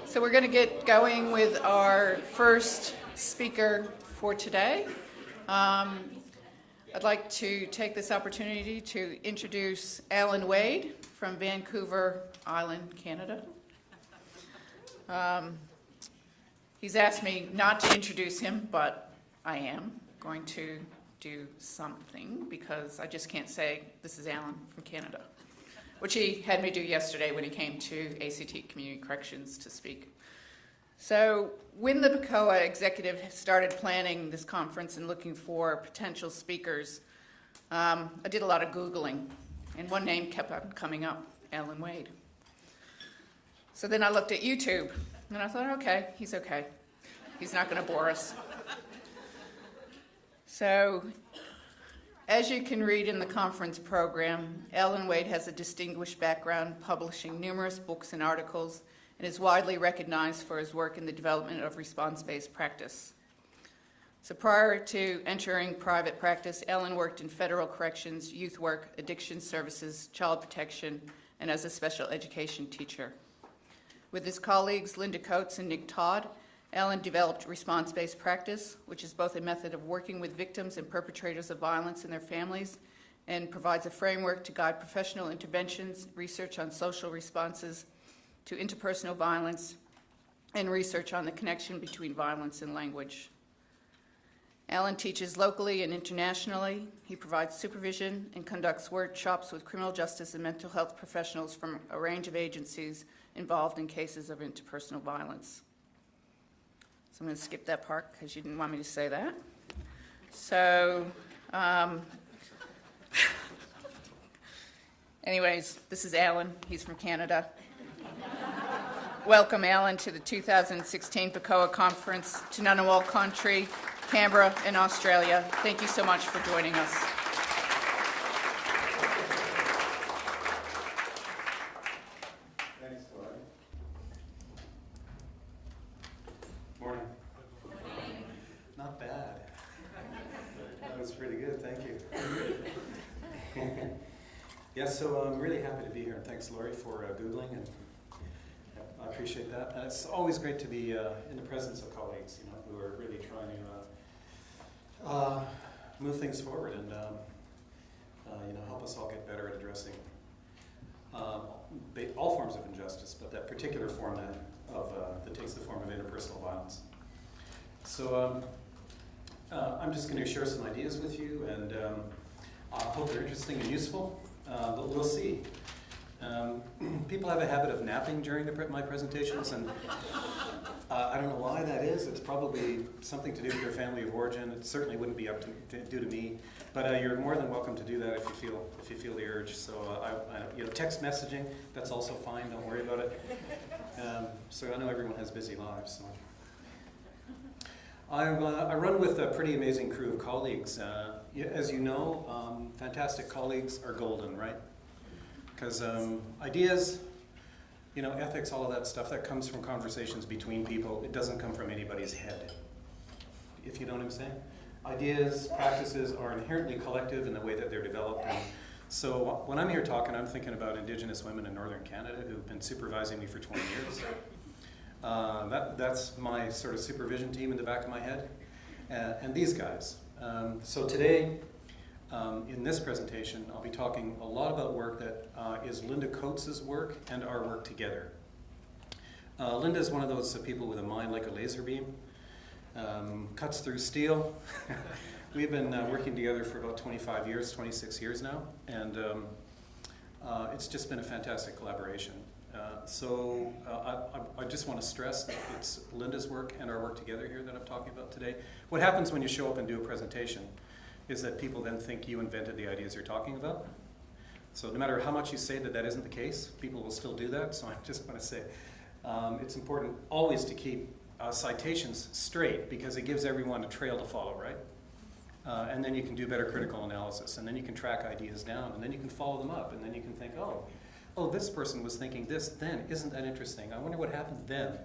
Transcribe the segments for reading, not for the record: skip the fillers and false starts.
So we're going to get going with our first speaker for today. I'd like to take this opportunity to introduce Allan Wade from Vancouver Island, Canada. He's asked me not to introduce him, but I am going to do something because I just can't say, this is Allan from Canada, which he had me do yesterday when he came to ACT Community Corrections to speak. So when the PACCOA executive started planning this conference and looking for potential speakers, I did a lot of Googling, and one name kept on coming up, Allan Wade. So then I looked at YouTube, and I thought, okay. He's not going to bore us. So, as you can read in the conference program, Allan Wade has a distinguished background publishing numerous books and articles and is widely recognized for his work in the development of response-based practice. So prior to entering private practice, Allan worked in federal corrections, youth work, addiction services, child protection, and as a special education teacher. With his colleagues Linda Coates and Nick Todd, Allan developed response-based practice, which is both a method of working with victims and perpetrators of violence and their families, and provides a framework to guide professional interventions, research on social responses to interpersonal violence, and research on the connection between violence and language. Allan teaches locally and internationally. He provides supervision and conducts workshops with criminal justice and mental health professionals from a range of agencies involved in cases of interpersonal violence. So I'm going to skip that part because you didn't want me to say that. So, anyways, this is Allan. He's from Canada. Welcome, Allan, to the 2016 PACCOA Conference to Ngunnawal Country, Canberra, and Australia. Thank you so much for joining us. Thanks, Laurie. Morning. Morning. Not bad. That was pretty good, thank you. Yes, so I'm really happy to be here, and thanks, Laurie, for Googling, and I appreciate that. And it's always great to be in the presence of colleagues, who are really trying to move things forward and help us all get better at addressing all forms of injustice, but that particular form that takes the form of interpersonal violence. So I'm just going to share some ideas with you, and I hope they're interesting and useful, but we'll see. People have a habit of napping during my presentations, and I don't know why that is. It's probably something to do with their family of origin. It certainly wouldn't be due to me, but you're more than welcome to do that if you feel the urge. So text messaging, that's also fine. Don't worry about it. So I know everyone has busy lives. So. I run with a pretty amazing crew of colleagues. As you know, fantastic colleagues are golden, right? Because ideas, ethics, all of that stuff, that comes from conversations between people. It doesn't come from anybody's head, if you know what I'm saying. Ideas, practices are inherently collective in the way that they're developed. And so when I'm here talking, I'm thinking about Indigenous women in Northern Canada who've been supervising me for 20 years. That's my sort of supervision team in the back of my head. And these guys. So today, in this presentation, I'll be talking a lot about work that is Linda Coates' work and our work together. Linda is one of those people with a mind like a laser beam, cuts through steel. We've been working together for about 25 years, 26 years now, and it's just been a fantastic collaboration. So I just want to stress that it's Linda's work and our work together here that I'm talking about today. What happens when you show up and do a presentation is that people then think you invented the ideas you're talking about. So no matter how much you say that isn't the case, people will still do that. So I just want to say it's important always to keep citations straight, because it gives everyone a trail to follow, right? And then you can do better critical analysis, and then you can track ideas down, and then you can follow them up, and then you can think, oh, this person was thinking this then. Isn't that interesting? I wonder what happened then,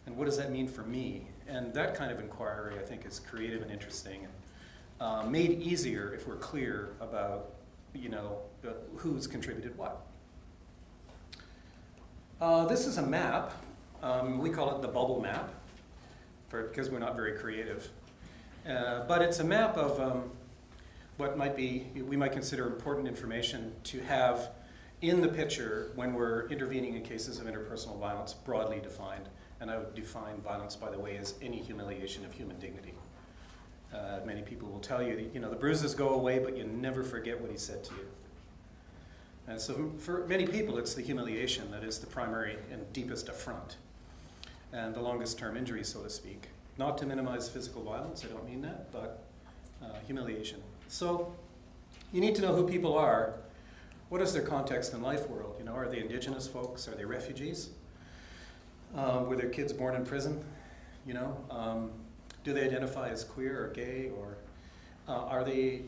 and what does that mean for me? And that kind of inquiry, I think, is creative and interesting. Made easier if we're clear about, who's contributed what. This is a map We call it the bubble map, because we're not very creative. But it's a map of what we might consider important information to have in the picture when we're intervening in cases of interpersonal violence, broadly defined. And I would define violence, by the way, as any humiliation of human dignity. Many people will tell you that, the bruises go away, but you never forget what he said to you. And so for many people, it's the humiliation that is the primary and deepest affront, and the longest term injury, so to speak. Not to minimize physical violence, I don't mean that, but humiliation. So you need to know who people are. What is their context in life world? Are they indigenous folks? Are they refugees? Were their kids born in prison? Do they identify as queer or gay, or do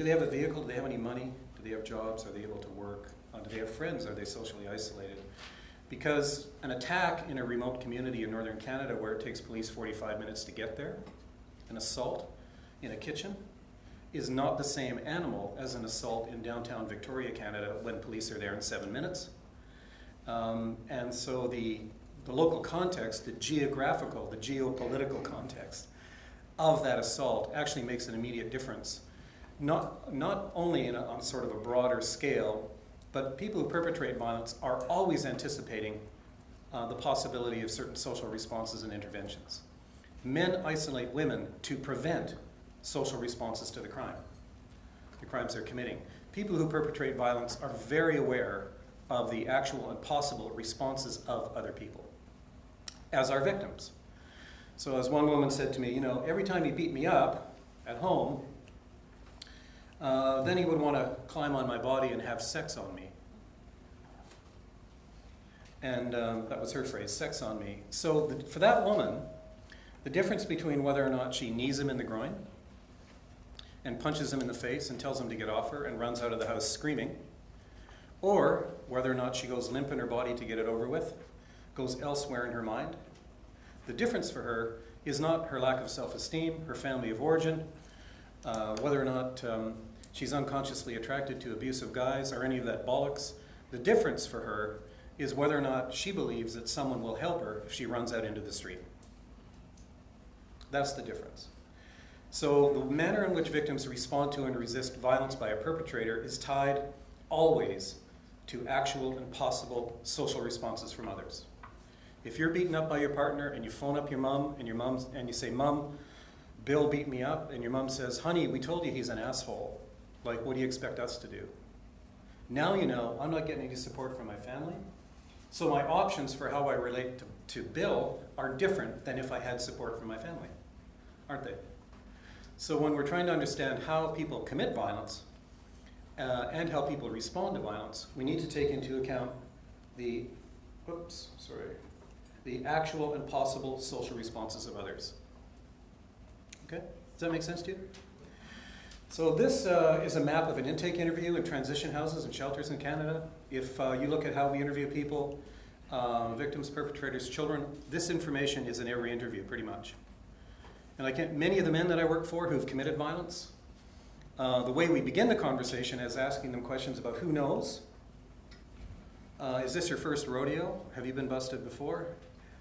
they have a vehicle? Do they have any money? Do they have jobs? Are they able to work? Do they have friends? Are they socially isolated? Because an attack in a remote community in northern Canada where it takes police 45 minutes to get there, an assault in a kitchen, is not the same animal as an assault in downtown Victoria, Canada, when police are there in 7 minutes. And so the local context, the geographical, the geopolitical context of that assault actually makes an immediate difference. Not only on sort of a broader scale, but people who perpetrate violence are always anticipating the possibility of certain social responses and interventions. Men isolate women to prevent social responses to the crimes they're committing. People who perpetrate violence are very aware of the actual and possible responses of other people, as are victims. So as one woman said to me, every time he beat me up at home, then he would want to climb on my body and have sex on me. And that was her phrase, sex on me. So for that woman, the difference between whether or not she knees him in the groin and punches him in the face and tells him to get off her and runs out of the house screaming, or whether or not she goes limp in her body to get it over with, goes elsewhere in her mind, the difference for her is not her lack of self-esteem, her family of origin, whether or not she's unconsciously attracted to abusive guys or any of that bollocks. The difference for her is whether or not she believes that someone will help her if she runs out into the street. That's the difference. So the manner in which victims respond to and resist violence by a perpetrator is tied always to actual and possible social responses from others. If you're beaten up by your partner and you phone up your mom and you say, "Mom, Bill beat me up," and your mom says, "Honey, we told you he's an asshole. Like, what do you expect us to do?" Now you know I'm not getting any support from my family, so my options for how I relate to Bill are different than if I had support from my family, aren't they? So when we're trying to understand how people commit violence and how people respond to violence, we need to take into account the actual and possible social responses of others. Okay? Does that make sense to you? So this is a map of an intake interview in transition houses and shelters in Canada. If you look at how we interview people, victims, perpetrators, children, this information is in every interview pretty much. And many of the men that I work for who've committed violence, the way we begin the conversation is asking them questions about who knows. Is this your first rodeo? Have you been busted before?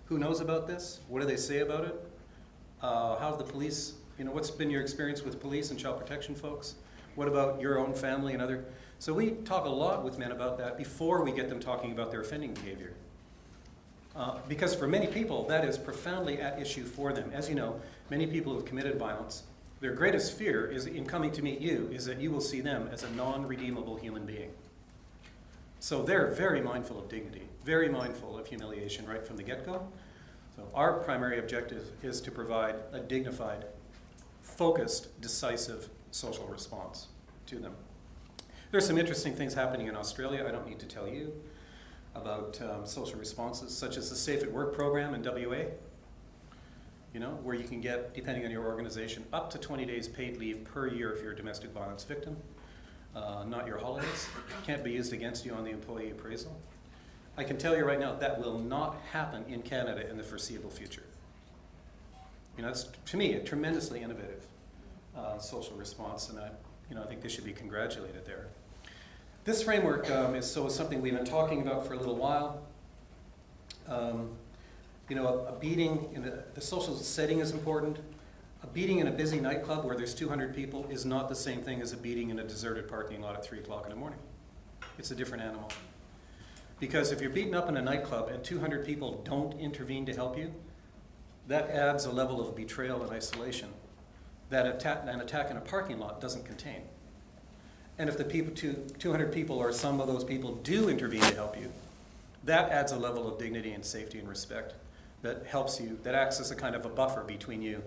Who knows about this? What do they say about it? How have the police, what's been your experience with police and child protection folks? What about your own family and other? So we talk a lot with men about that before we get them talking about their offending behavior. Because for many people, that is profoundly at issue for them. As you know, many people who've committed violence, their greatest fear is in coming to meet you is that you will see them as a non-redeemable human being. So they're very mindful of dignity, very mindful of humiliation right from the get-go. So our primary objective is to provide a dignified, focused, decisive social response to them. There's some interesting things happening in Australia. I don't need to tell you about social responses, such as the Safe at Work program in WA, where you can get, depending on your organization, up to 20 days paid leave per year if you're a domestic violence victim. Not your holidays. Can't be used against you on the employee appraisal. I can tell you right now that will not happen in Canada in the foreseeable future. It's, to me, a tremendously innovative social response, and I think they should be congratulated there. This framework is something we've been talking about for a little while. You know, a beating in the social setting is important. A beating in a busy nightclub where there's 200 people is not the same thing as a beating in a deserted parking lot at 3 o'clock in the morning. It's a different animal. Because if you're beaten up in a nightclub and 200 people don't intervene to help you, that adds a level of betrayal and isolation that an attack in a parking lot doesn't contain. And if the 200 people or some of those people do intervene to help you, that adds a level of dignity and safety and respect that helps you, that acts as a kind of a buffer between you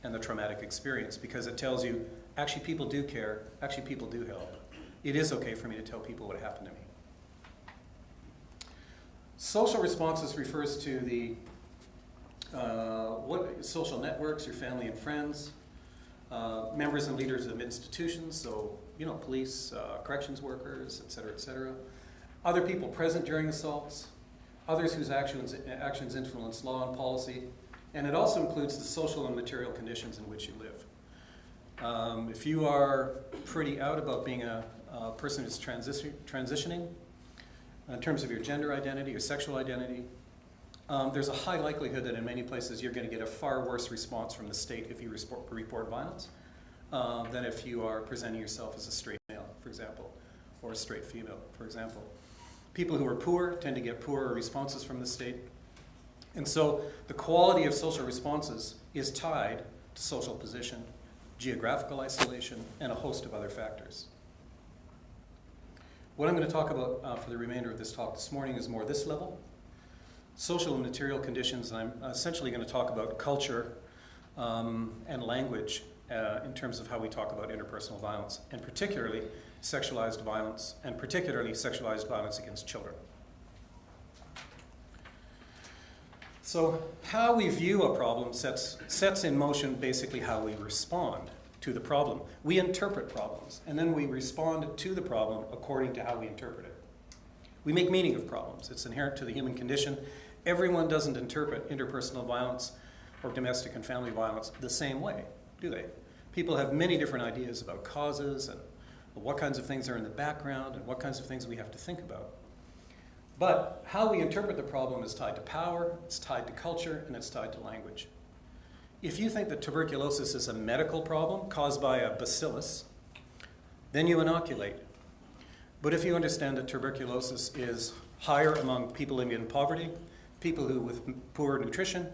and the traumatic experience, because it tells you, actually people do care, actually people do help. It is okay for me to tell people what happened to me. Social responses refers to the what social networks, your family and friends, members and leaders of institutions, so you know, police, corrections workers, et cetera, other people present during assaults, others whose actions influence law and policy, and it also includes the social and material conditions in which you live. If you are pretty out about being a person who's transitioning in terms of your gender identity or sexual identity, there's a high likelihood that in many places you're going to get a far worse response from the state if you report violence than if you are presenting yourself as a straight male, for example, or a straight female, for example. People who are poor tend to get poorer responses from the state. And so the quality of social responses is tied to social position, geographical isolation, and a host of other factors. What I'm going to talk about for the remainder of this talk this morning is more this level, social and material conditions, and I'm essentially going to talk about culture and language in terms of how we talk about interpersonal violence, and particularly sexualized violence, and particularly sexualized violence against children. So how we view a problem sets in motion basically how we respond to the problem. We interpret problems, and then we respond to the problem according to how we interpret it. We make meaning of problems. It's inherent to the human condition. Everyone doesn't interpret interpersonal violence or domestic and family violence the same way, do they? People have many different ideas about causes and what kinds of things are in the background and what kinds of things we have to think about. But how we interpret the problem is tied to power, it's tied to culture, and it's tied to language. If you think that tuberculosis is a medical problem caused by a bacillus, then you inoculate. But if you understand that tuberculosis is higher among people living in poverty, people who with poor nutrition,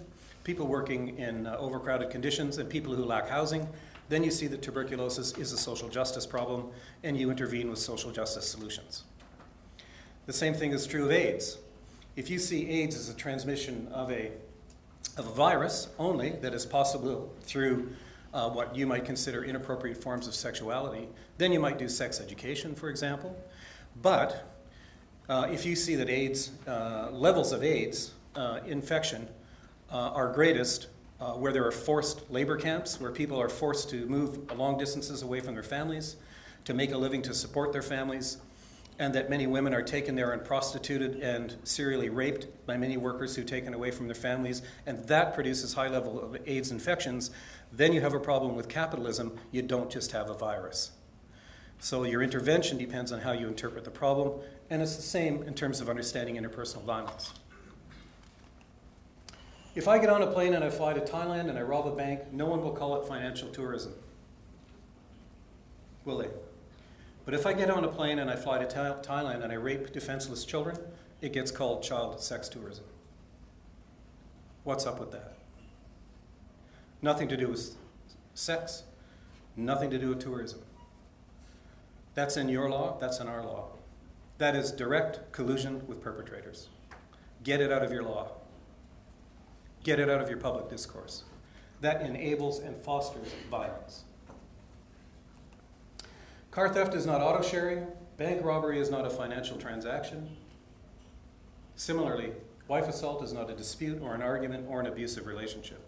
people working in overcrowded conditions, and people who lack housing, then you see that tuberculosis is a social justice problem, and you intervene with social justice solutions. The same thing is true of AIDS. If you see AIDS as a transmission of a virus only that is possible through what you might consider inappropriate forms of sexuality, then you might do sex education, for example. But if you see that AIDS, levels of AIDS infection are greatest where there are forced labor camps, where people are forced to move long distances away from their families to make a living to support their families, and that many women are taken there and prostituted and serially raped by many workers who are taken away from their families, and that produces high level of AIDS infections, then you have a problem with capitalism. You don't just have a virus. So your intervention depends on how you interpret the problem, and it's the same in terms of understanding interpersonal violence. If I get on a plane and I fly to Thailand and I rob a bank, no one will call it financial tourism, will they? But if I get on a plane and I fly to Thailand and I rape defenseless children, it gets called child sex tourism. What's up with that? Nothing to do with sex, nothing to do with tourism. That's in your law, that's in our law. That is direct collusion with perpetrators. Get it out of your law. Get it out of your public discourse. That enables and fosters violence. Car theft is not auto sharing. Bank robbery is not a financial transaction. Similarly, wife assault is not a dispute or an argument or an abusive relationship.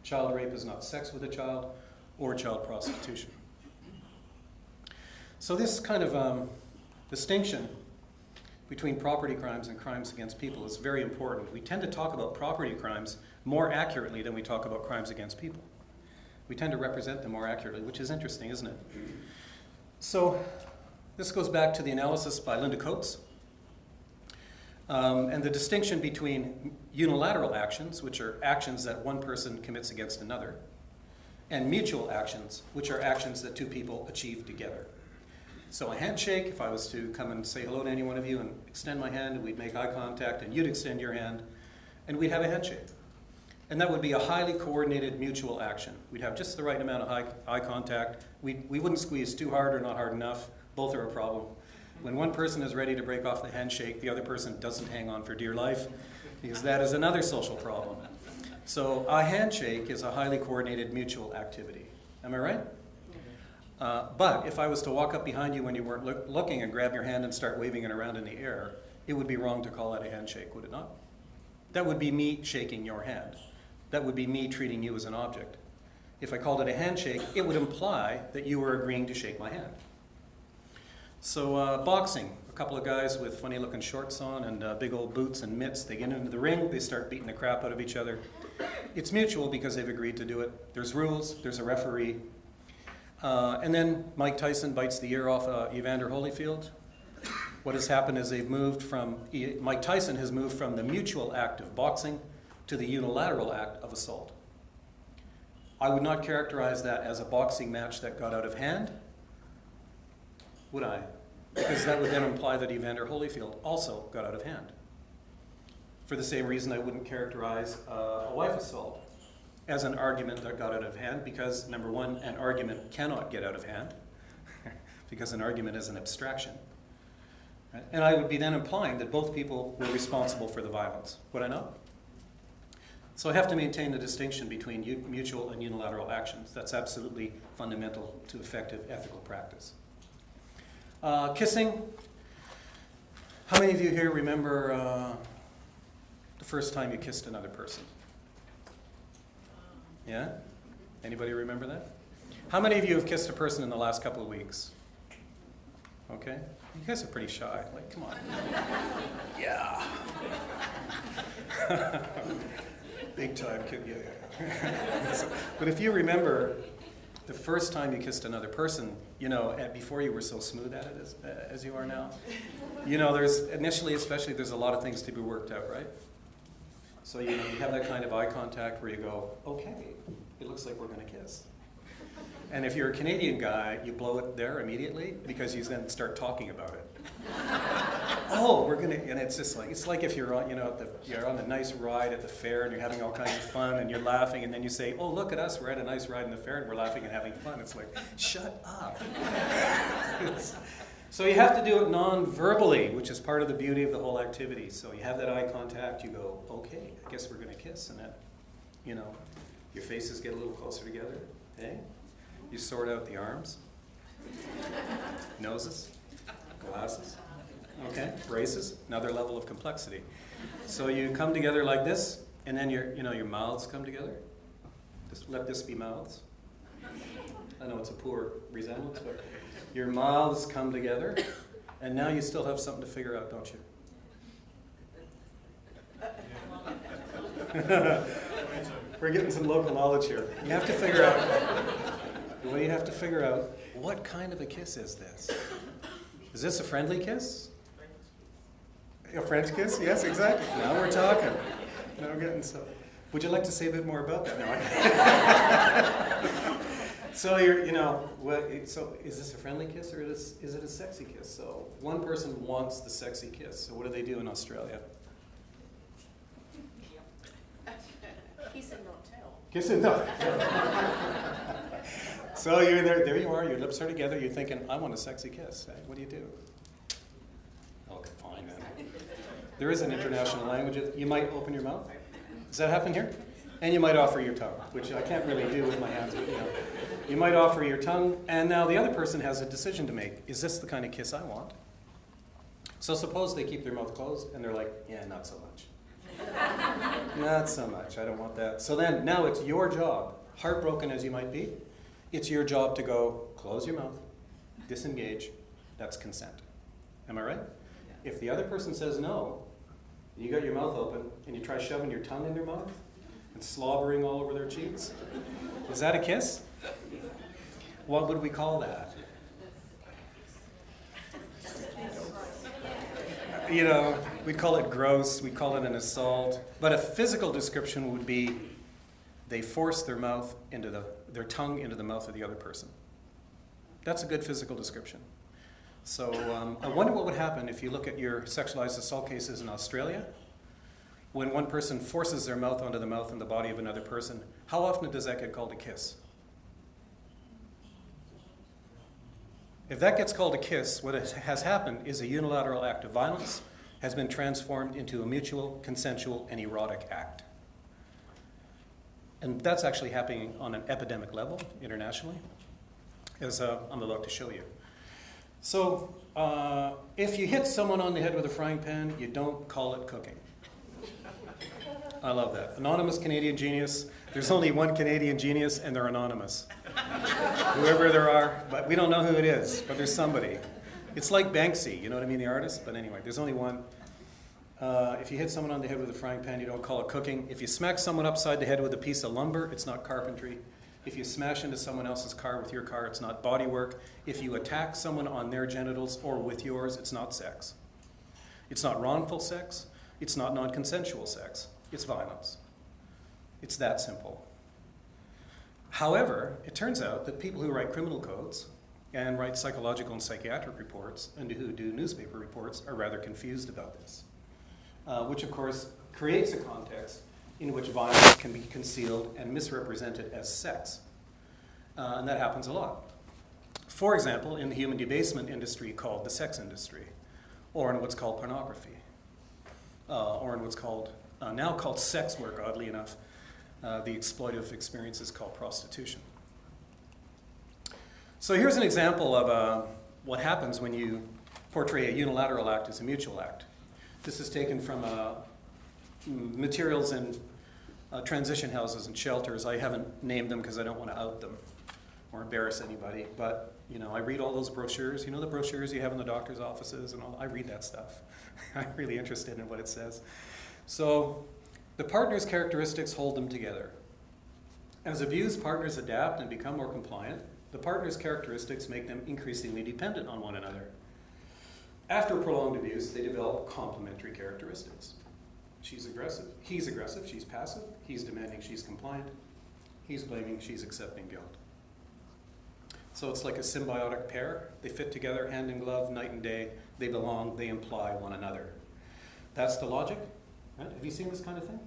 Child rape is not sex with a child or child prostitution. So this kind of distinction between property crimes and crimes against people is very important. We tend to talk about property crimes more accurately than we talk about crimes against people. We tend to represent them more accurately, which is interesting, isn't it? So this goes back to the analysis by Linda Coates. And the distinction between unilateral actions, which are actions that one person commits against another, and mutual actions, which are actions that two people achieve together. So a handshake, if I was to come and say hello to any one of you and extend my hand, and we'd make eye contact, and you'd extend your hand, and we'd have a handshake. And that would be a highly coordinated mutual action. We'd have just the right amount of eye contact. We wouldn't squeeze too hard or not hard enough. Both are a problem. When one person is ready to break off the handshake, the other person doesn't hang on for dear life, because that is another social problem. So a handshake is a highly coordinated mutual activity. Am I right? But if I was to walk up behind you when you weren't looking and grab your hand and start waving it around in the air, it would be wrong to call that a handshake, would it not? That would be me shaking your hand. That would be me treating you as an object. If I called it a handshake, it would imply that you were agreeing to shake my hand. So boxing, a couple of guys with funny looking shorts on and big old boots and mitts, they get into the ring, they start beating the crap out of each other. It's mutual because they've agreed to do it. There's rules, there's a referee. And then Mike Tyson bites the ear off Evander Holyfield. What has happened is Mike Tyson has moved from the mutual act of boxing to the unilateral act of assault. I would not characterize that as a boxing match that got out of hand, would I? Because that would then imply that Evander Holyfield also got out of hand. For the same reason I wouldn't characterize a wife assault as an argument that got out of hand, because number one, an argument cannot get out of hand, because an argument is an abstraction. Right? And I would be then implying that both people were responsible for the violence. Would I not? So I have to maintain the distinction between mutual and unilateral actions. That's absolutely fundamental to effective ethical practice. Kissing. How many of you here remember the first time you kissed another person? Yeah? Anybody remember that? How many of you have kissed a person in the last couple of weeks? Okay. You guys are pretty shy. Like, come on. Yeah. Big time kid. Yeah. But if you remember the first time you kissed another person, you know, before you were so smooth at it as you are now, you know, there's initially, especially, there's a lot of things to be worked out, right? So you know, you have that kind of eye contact where you go, okay, it looks like we're going to kiss. And if you're a Canadian guy, you blow it there immediately because you then start talking about it. Oh, we're going to, and it's just like, it's like if you're on, you know, you're on a nice ride at the fair and you're having all kinds of fun and you're laughing and then you say, oh, look at us, we're at a nice ride in the fair and we're laughing and having fun. It's like, shut up. So you have to do it non-verbally, which is part of the beauty of the whole activity. So you have that eye contact, you go, okay, I guess we're going to kiss, and that, you know, your faces get a little closer together, okay? You sort out the arms, noses, glasses, okay, braces, another level of complexity. So you come together like this, and then your mouths come together. Just let this be mouths. I know it's a poor resemblance, but your mouths come together, and now you still have something to figure out, don't you? We're getting some local knowledge here. You have to figure out, well, you have to figure out, what kind of a kiss is this? Is this a friendly kiss? A French kiss? Yes, exactly. Now we're talking. Now we're getting so. Would you like to say a bit more about that? No. So so is this a friendly kiss or is it a sexy kiss? So one person wants the sexy kiss. So what do they do in Australia? Kiss and not tell. Kiss and not tell. So you're there you are, your lips are together, you're thinking, I want a sexy kiss. Hey, what do you do? Okay, fine then. There is an international language. You might open your mouth. Does that happen here? And you might offer your tongue, which I can't really do with my hands, but you know. You might offer your tongue, and now the other person has a decision to make. Is this the kind of kiss I want? So suppose they keep their mouth closed, and they're like, yeah, not so much. Not so much, I don't want that. So then, now it's your job, heartbroken as you might be, it's your job to go, close your mouth, disengage, that's consent. Am I right? If the other person says no, you got your mouth open, and you try shoving your tongue in their mouth, and slobbering all over their cheeks, is that a kiss? What would we call that? You know, we call it gross, we call it an assault. But a physical description would be they force their tongue into the mouth of the other person. That's a good physical description. So I wonder what would happen if you look at your sexualized assault cases in Australia. When one person forces their mouth onto the mouth and the body of another person, how often does that get called a kiss? If that gets called a kiss, what has happened is a unilateral act of violence has been transformed into a mutual, consensual, and erotic act. And that's actually happening on an epidemic level internationally, as I'm about to show you. So if you hit someone on the head with a frying pan, you don't call it cooking. I love that. Anonymous Canadian genius. There's only one Canadian genius, and they're anonymous. Whoever there are, but we don't know who it is, but there's somebody. It's like Banksy, you know what I mean, the artist? But anyway, there's only one. If you hit someone on the head with a frying pan, you don't call it cooking. If you smack someone upside the head with a piece of lumber, it's not carpentry. If you smash into someone else's car with your car, it's not body work. If you attack someone on their genitals or with yours, it's not sex. It's not wrongful sex. It's not non-consensual sex. It's violence. It's that simple. However, it turns out that people who write criminal codes and write psychological and psychiatric reports and who do newspaper reports are rather confused about this, which of course creates a context in which violence can be concealed and misrepresented as sex. And that happens a lot. For example, in the human debasement industry called the sex industry, or in what's called pornography, or in what's called, now called sex work, oddly enough. The exploitive experience is called prostitution. So here's an example of what happens when you portray a unilateral act as a mutual act. This is taken from materials in transition houses and shelters. I haven't named them because I don't want to out them or embarrass anybody, but you know, I read all those brochures. You know the brochures you have in the doctor's offices and all? I read that stuff. I'm really interested in what it says. So the partner's characteristics hold them together. As abused partners adapt and become more compliant, the partner's characteristics make them increasingly dependent on one another. After prolonged abuse, they develop complementary characteristics. She's aggressive, he's aggressive, she's passive, he's demanding, she's compliant, he's blaming, she's accepting guilt. So it's like a symbiotic pair. They fit together, hand in glove, night and day. They belong, they imply one another. That's the logic. Right? Have you seen this kind of thing?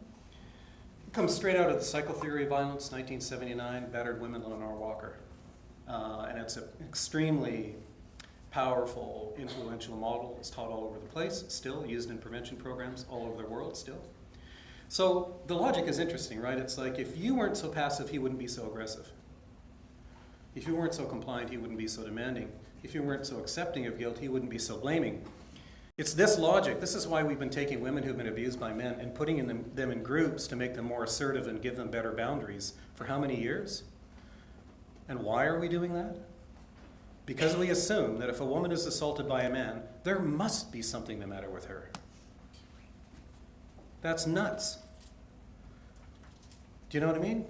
It comes straight out of the Cycle Theory of Violence, 1979, Battered Women, Lenore Walker. And it's an extremely powerful, influential model. It's taught all over the place, still used in prevention programs all over the world still. So the logic is interesting, right? It's like if you weren't so passive, he wouldn't be so aggressive. If you weren't so compliant, he wouldn't be so demanding. If you weren't so accepting of guilt, he wouldn't be so blaming. It's this logic. This is why we've been taking women who've been abused by men and putting them in groups to make them more assertive and give them better boundaries. For how many years? And why are we doing that? Because we assume that if a woman is assaulted by a man, there must be something the matter with her. That's nuts. Do you know what I mean?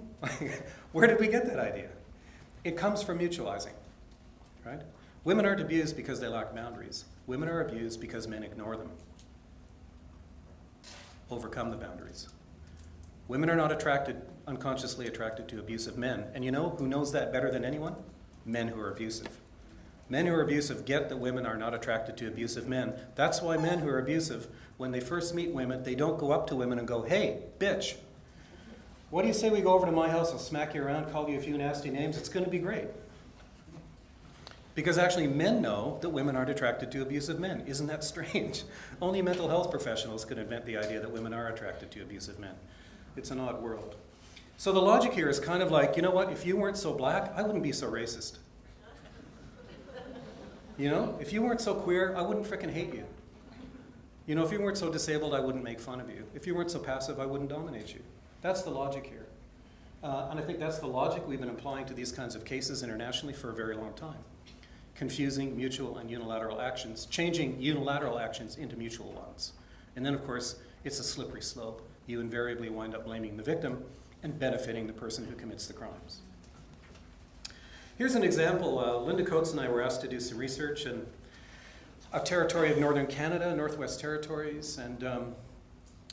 Where did we get that idea? It comes from mutualizing, right? Women aren't abused because they lack boundaries. Women are abused because men ignore them. Overcome the boundaries. Women are not unconsciously attracted to abusive men. And you know who knows that better than anyone? Men who are abusive. Men who are abusive get that women are not attracted to abusive men. That's why men who are abusive, when they first meet women, they don't go up to women and go, "Hey, bitch, what do you say we go over to my house, I'll smack you around, call you a few nasty names, it's going to be great." Because actually men know that women aren't attracted to abusive men. Isn't that strange? Only mental health professionals could invent the idea that women are attracted to abusive men. It's an odd world. So the logic here is kind of like, you know what, if you weren't so black, I wouldn't be so racist. You know, if you weren't so queer, I wouldn't frickin' hate you. You know, if you weren't so disabled, I wouldn't make fun of you. If you weren't so passive, I wouldn't dominate you. That's the logic here. And I think that's the logic we've been applying to these kinds of cases internationally for a very long time. Confusing mutual and unilateral actions, changing unilateral actions into mutual ones. And then, of course, it's a slippery slope. You invariably wind up blaming the victim and benefiting the person who commits the crimes. Here's an example. Linda Coates and I were asked to do some research, and a territory of Northern Canada, Northwest Territories, and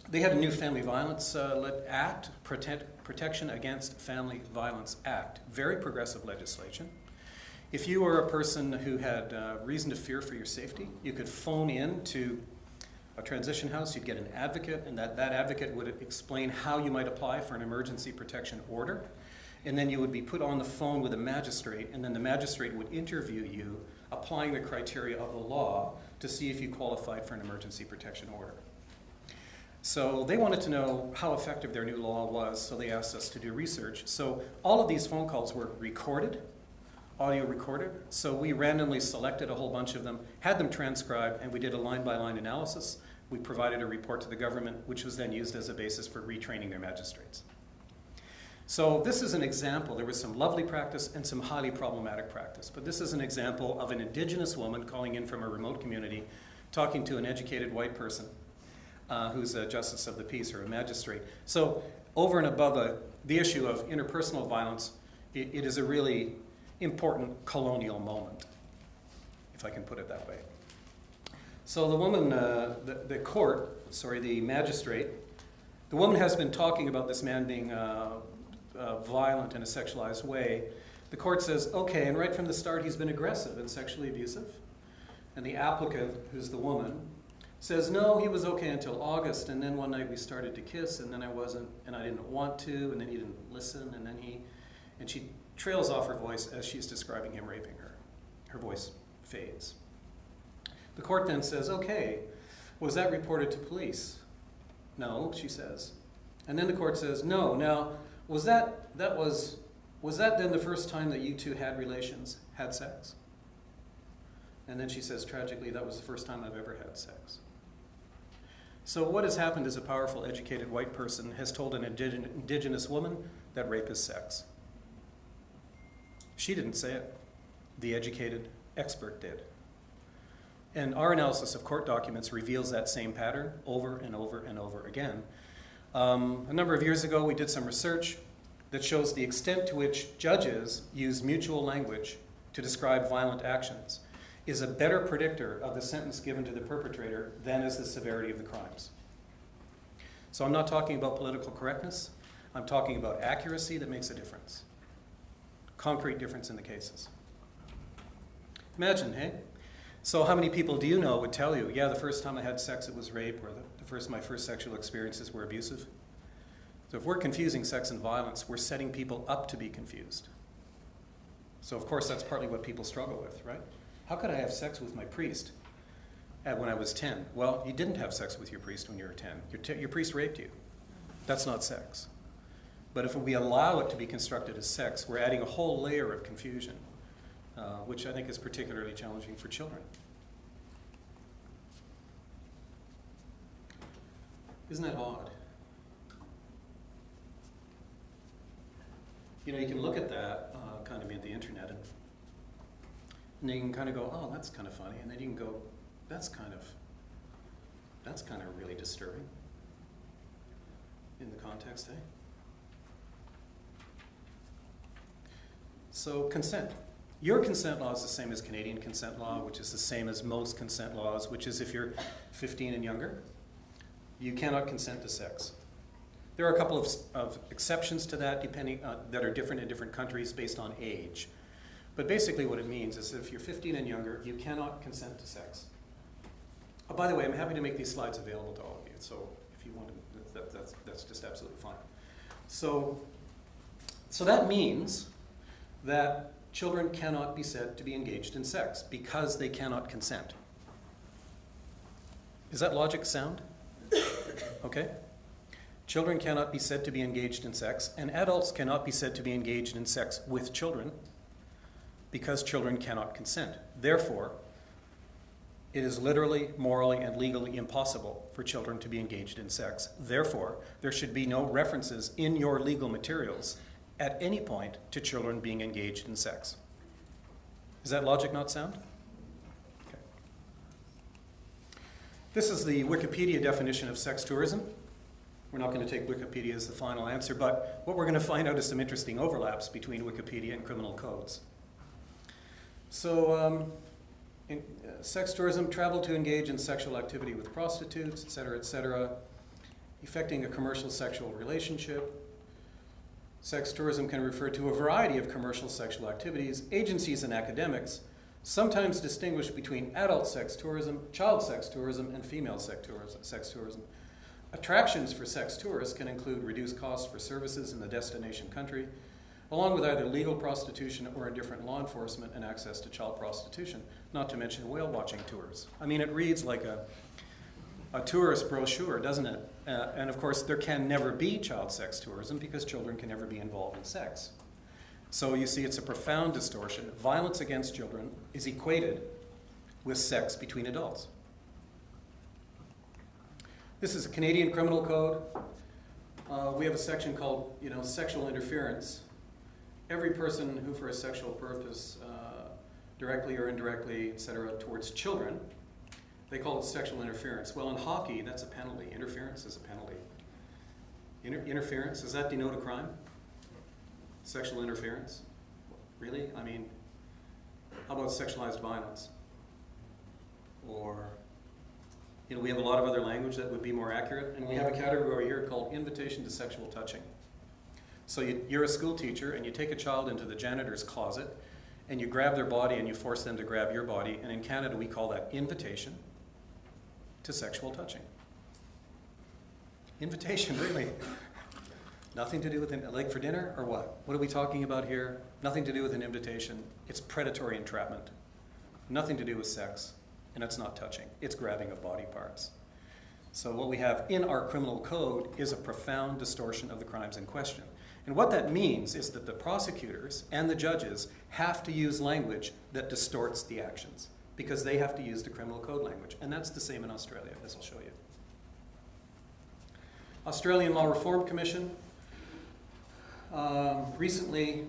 they had a new Family Violence Act, Protection Against Family Violence Act. Very progressive legislation. If you were a person who had reason to fear for your safety, you could phone in to a transition house, you'd get an advocate, and that advocate would explain how you might apply for an emergency protection order. And then you would be put on the phone with a magistrate, and then the magistrate would interview you, applying the criteria of the law to see if you qualified for an emergency protection order. So they wanted to know how effective their new law was, so they asked us to do research. So all of these phone calls were recorded, audio recorded. So we randomly selected a whole bunch of them, had them transcribed, and we did a line-by-line analysis. We provided a report to the government, which was then used as a basis for retraining their magistrates. So this is an example. There was some lovely practice and some highly problematic practice. But this is an example of an Indigenous woman calling in from a remote community, talking to an educated white person who's a justice of the peace or a magistrate. So over and above the issue of interpersonal violence, it is a really important colonial moment, if I can put it that way. So the woman, the magistrate, the woman has been talking about this man being violent in a sexualized way. The court says, okay, and right from the start he's been aggressive and sexually abusive. And the applicant, who's the woman, says, no, he was okay until August, and then one night we started to kiss, and then I wasn't, and I didn't want to, and then he didn't listen, and she trails off her voice as she's describing him raping her. Her voice fades. The court then says, okay, was that reported to police? No, she says. And then the court says, no, now, was that then the first time that you two had sex? And then she says, tragically, that was the first time I've ever had sex. So what has happened is a powerful, educated white person has told an Indigenous woman that rape is sex. She didn't say it. The educated expert did. And our analysis of court documents reveals that same pattern over and over and over again. A number of years ago, we did some research that shows the extent to which judges use mutual language to describe violent actions is a better predictor of the sentence given to the perpetrator than is the severity of the crimes. So I'm not talking about political correctness. I'm talking about accuracy that makes a difference. Concrete difference in the cases. Imagine, hey? So how many people do you know would tell you, yeah, the first time I had sex it was rape, or my first sexual experiences were abusive? So if we're confusing sex and violence, we're setting people up to be confused. So of course that's partly what people struggle with, right? How could I have sex with my priest when I was 10? Well, you didn't have sex with your priest when you were 10. Your priest raped you. That's not sex. But if we allow it to be constructed as sex, we're adding a whole layer of confusion, which I think is particularly challenging for children. Isn't that odd? You know, you can look at that kind of at the internet, and you can kind of go, oh, that's kind of funny, and then you can go, that's kind of really disturbing in the context, eh? So consent. Your consent law is the same as Canadian consent law, which is the same as most consent laws, which is if you're 15 and younger, you cannot consent to sex. There are a couple of exceptions to that, that are different in different countries based on age. But basically what it means is if you're 15 and younger, you cannot consent to sex. Oh, by the way, I'm happy to make these slides available to all of you, so if you want to, that's just absolutely fine. So that means that children cannot be said to be engaged in sex because they cannot consent. Is that logic sound? Okay. Children cannot be said to be engaged in sex, and adults cannot be said to be engaged in sex with children because children cannot consent. Therefore, it is literally, morally, and legally impossible for children to be engaged in sex. Therefore, there should be no references in your legal materials at any point to children being engaged in sex. Is that logic not sound? Okay. This is the Wikipedia definition of sex tourism. We're not going to take Wikipedia as the final answer, but what we're going to find out is some interesting overlaps between Wikipedia and criminal codes. So Sex tourism, travel to engage in sexual activity with prostitutes, et cetera, effecting a commercial sexual relationship. Sex tourism can refer to a variety of commercial sexual activities. Agencies and academics sometimes distinguish between adult sex tourism, child sex tourism, and female sex tourism. Attractions for sex tourists can include reduced costs for services in the destination country, along with either legal prostitution or indifferent law enforcement and access to child prostitution, not to mention whale watching tours. I mean, it reads like a tourist brochure, doesn't it? And of course, there can never be child sex tourism because children can never be involved in sex. So you see, it's a profound distortion. Violence against children is equated with sex between adults. This is a Canadian criminal code. We have a section called, sexual interference. Every person who, for a sexual purpose, directly or indirectly, etc., towards children, they call it sexual interference. Well, in hockey, that's a penalty. Interference is a penalty. Interference, does that denote a crime? Sexual interference? Really? I mean, how about sexualized violence? Or, we have a lot of other language that would be more accurate, and we have a category here called invitation to sexual touching. So you're a school teacher, and you take a child into the janitor's closet, and you grab their body, and you force them to grab your body, and in Canada we call that invitation to sexual touching. Invitation, really. Nothing to do with, like for dinner, or what? What are we talking about here? Nothing to do with an invitation. It's predatory entrapment. Nothing to do with sex, and it's not touching. It's grabbing of body parts. So what we have in our criminal code is a profound distortion of the crimes in question. And what that means is that the prosecutors and the judges have to use language that distorts the actions because they have to use the criminal code language. And that's the same in Australia, as I'll show you. Australian Law Reform Commission. Recently,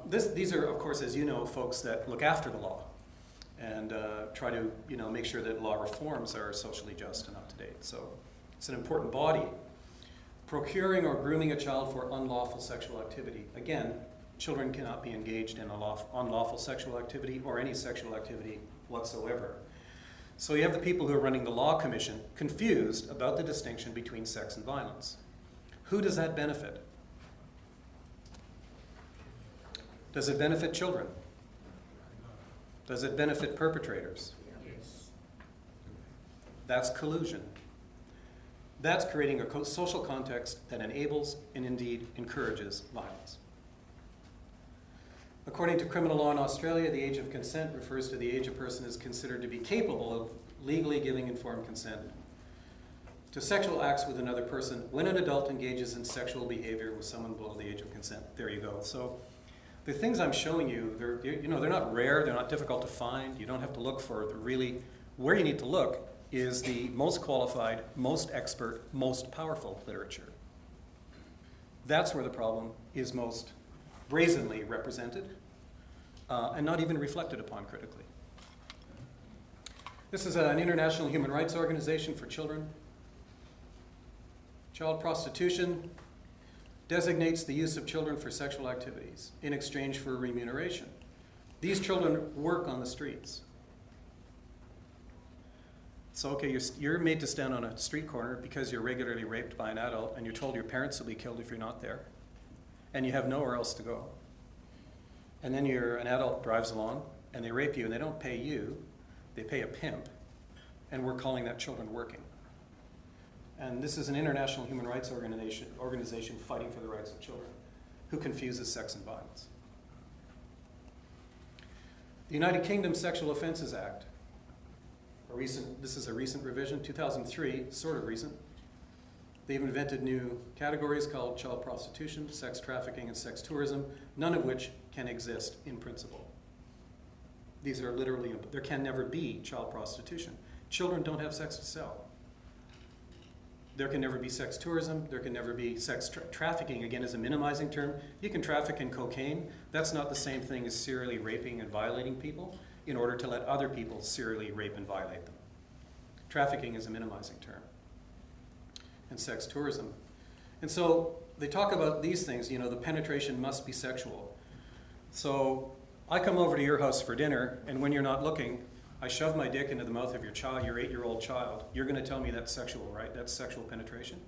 these are, of course, as you know, folks that look after the law and try to, make sure that law reforms are socially just and up to date. So it's an important body. Procuring or grooming a child for unlawful sexual activity. Again, children cannot be engaged in unlawful sexual activity or any sexual activity whatsoever. So you have the people who are running the Law Commission confused about the distinction between sex and violence. Who does that benefit? Does it benefit children? Does it benefit perpetrators? Yes. That's collusion. That's creating a social context that enables and indeed encourages violence. According to criminal law in Australia, the age of consent refers to the age a person is considered to be capable of legally giving informed consent to sexual acts with another person when an adult engages in sexual behavior with someone below the age of consent. There you go. So the things I'm showing you, they're not rare, they're not difficult to find. You don't have to look for really, where you need to look is the most qualified, most expert, most powerful literature. That's where the problem is most brazenly represented and not even reflected upon critically. This is an international human rights organization for children. Child prostitution designates the use of children for sexual activities in exchange for remuneration. These children work on the streets. So, okay, you're made to stand on a street corner because you're regularly raped by an adult and you're told your parents will be killed if you're not there. And you have nowhere else to go. And then an adult drives along and they rape you and they don't pay you, they pay a pimp. And we're calling that children working. And this is an international human rights organization fighting for the rights of children who confuses sex and violence. The United Kingdom Sexual Offences Act. This is a recent revision, 2003, sort of recent. They've invented new categories called child prostitution, sex trafficking, and sex tourism, none of which can exist in principle. These are literally, there can never be child prostitution. Children don't have sex to sell. There can never be sex tourism, there can never be sex trafficking, again, is a minimizing term. You can traffic in cocaine. That's not the same thing as serially raping and violating people in order to let other people serially rape and violate them. Trafficking is a minimizing term. And sex tourism. And so they talk about these things, the penetration must be sexual. So I come over to your house for dinner, and when you're not looking, I shove my dick into the mouth of your child, your 8-year-old child, you're going to tell me that's sexual, right? That's sexual penetration?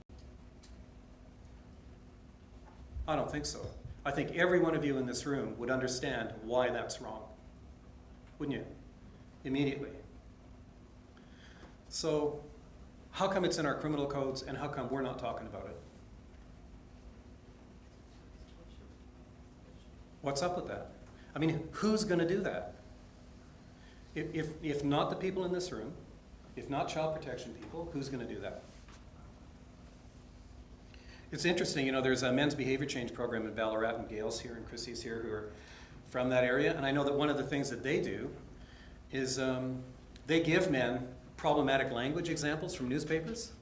I don't think so. I think every one of you in this room would understand why that's wrong. Wouldn't you? Immediately. So, how come it's in our criminal codes and how come we're not talking about it? What's up with that? I mean, who's going to do that? If not the people in this room, if not child protection people, who's going to do that? It's interesting, you know, there's a men's behavior change program in Ballarat, and Gail's here and Chrissy's here who are from that area, and I know that one of the things that they do is they give men problematic language examples from newspapers,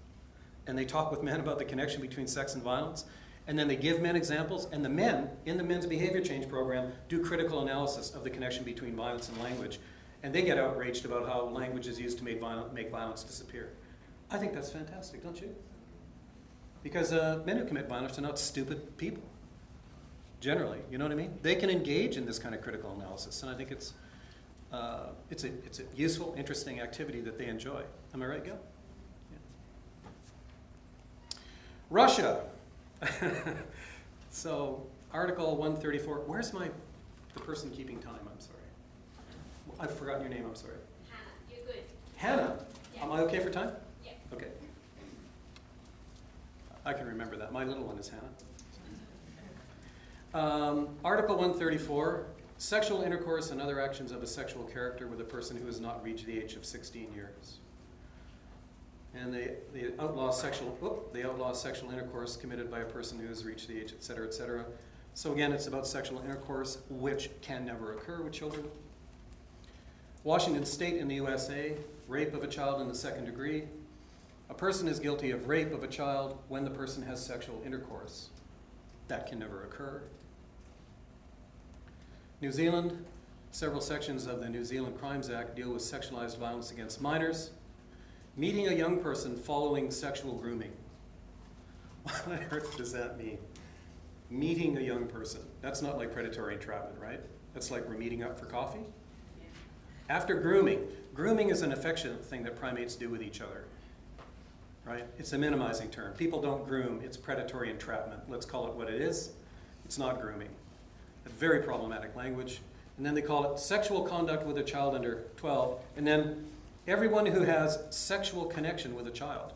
and they talk with men about the connection between sex and violence, and then they give men examples, and the men in the men's behavior change program do critical analysis of the connection between violence and language, and they get outraged about how language is used to make violence disappear. I think that's fantastic, don't you? Because men who commit violence are not stupid people, generally, you know what I mean? They can engage in this kind of critical analysis, and I think it's a useful, interesting activity that they enjoy. Am I right, Gil? Yeah. Russia. So, Article 134. Where's the person keeping time? I'm sorry. I've forgotten your name. I'm sorry. Hannah, you're good. Hannah. Yeah. Am I okay for time? Yeah. Okay. I can remember that. My little one is Hannah. Article 134. Sexual intercourse and other actions of a sexual character with a person who has not reached the age of 16 years. And they outlaw sexual intercourse committed by a person who has reached the age, etc., etc. So again, it's about sexual intercourse, which can never occur with children. Washington State in the USA, rape of a child in the second degree. A person is guilty of rape of a child when the person has sexual intercourse. That can never occur. New Zealand, several sections of the New Zealand Crimes Act deal with sexualized violence against minors. Meeting a young person following sexual grooming. What on earth does that mean? Meeting a young person. That's not like predatory entrapment, right? That's like we're meeting up for coffee. After grooming. Grooming is an affectionate thing that primates do with each other, right? It's a minimizing term. People don't groom. It's predatory entrapment. Let's call it what it is. It's not grooming. A very problematic language. And then they call it sexual conduct with a child under 12. And then everyone who has sexual connection with a child.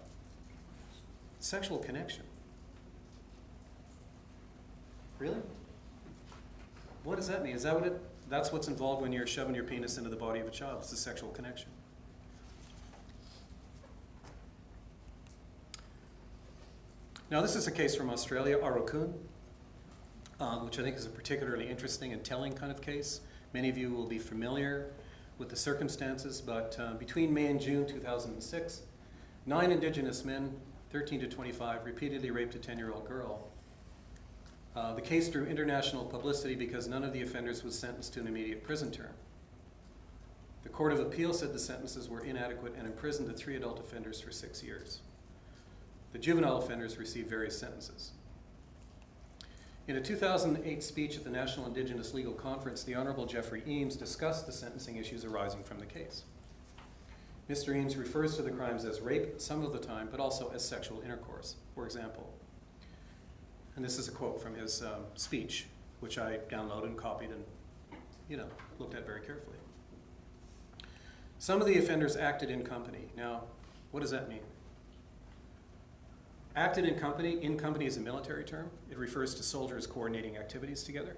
Sexual connection. Really? What does that mean? Is that what that's what's involved when you're shoving your penis into the body of a child? It's a sexual connection. Now this is a case from Australia, Arokun, which I think is a particularly interesting and telling kind of case. Many of you will be familiar with the circumstances, but between May and June 2006, 9 Indigenous men, 13 to 25, repeatedly raped a 10-year-old girl. The case drew international publicity because none of the offenders was sentenced to an immediate prison term. The Court of Appeal said the sentences were inadequate and imprisoned the 3 adult offenders for 6 years. The juvenile offenders received various sentences. In a 2008 speech at the National Indigenous Legal Conference, the Honourable Jeffrey Eames discussed the sentencing issues arising from the case. Mr. Eames refers to the crimes as rape some of the time, but also as sexual intercourse, for example. And this is a quote from his speech, which I downloaded and copied and, looked at very carefully. Some of the offenders acted in company. Now, what does that mean? Acted in company is a military term. It refers to soldiers coordinating activities together.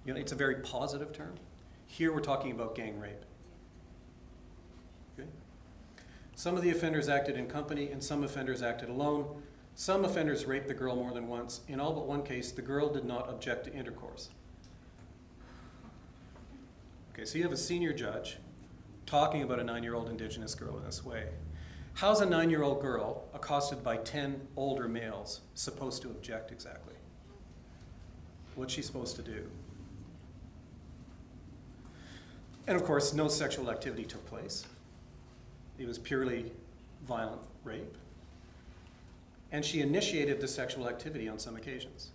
It's a very positive term. Here we're talking about gang rape. Okay? Some of the offenders acted in company and some offenders acted alone. Some offenders raped the girl more than once. In all but one case, the girl did not object to intercourse. Okay, so you have a senior judge talking about a 9-year-old Indigenous girl in this way. How's a 9-year-old girl accosted by 10 older males supposed to object exactly? What's she supposed to do? And of course, no sexual activity took place. It was purely violent rape. And she initiated the sexual activity on some occasions.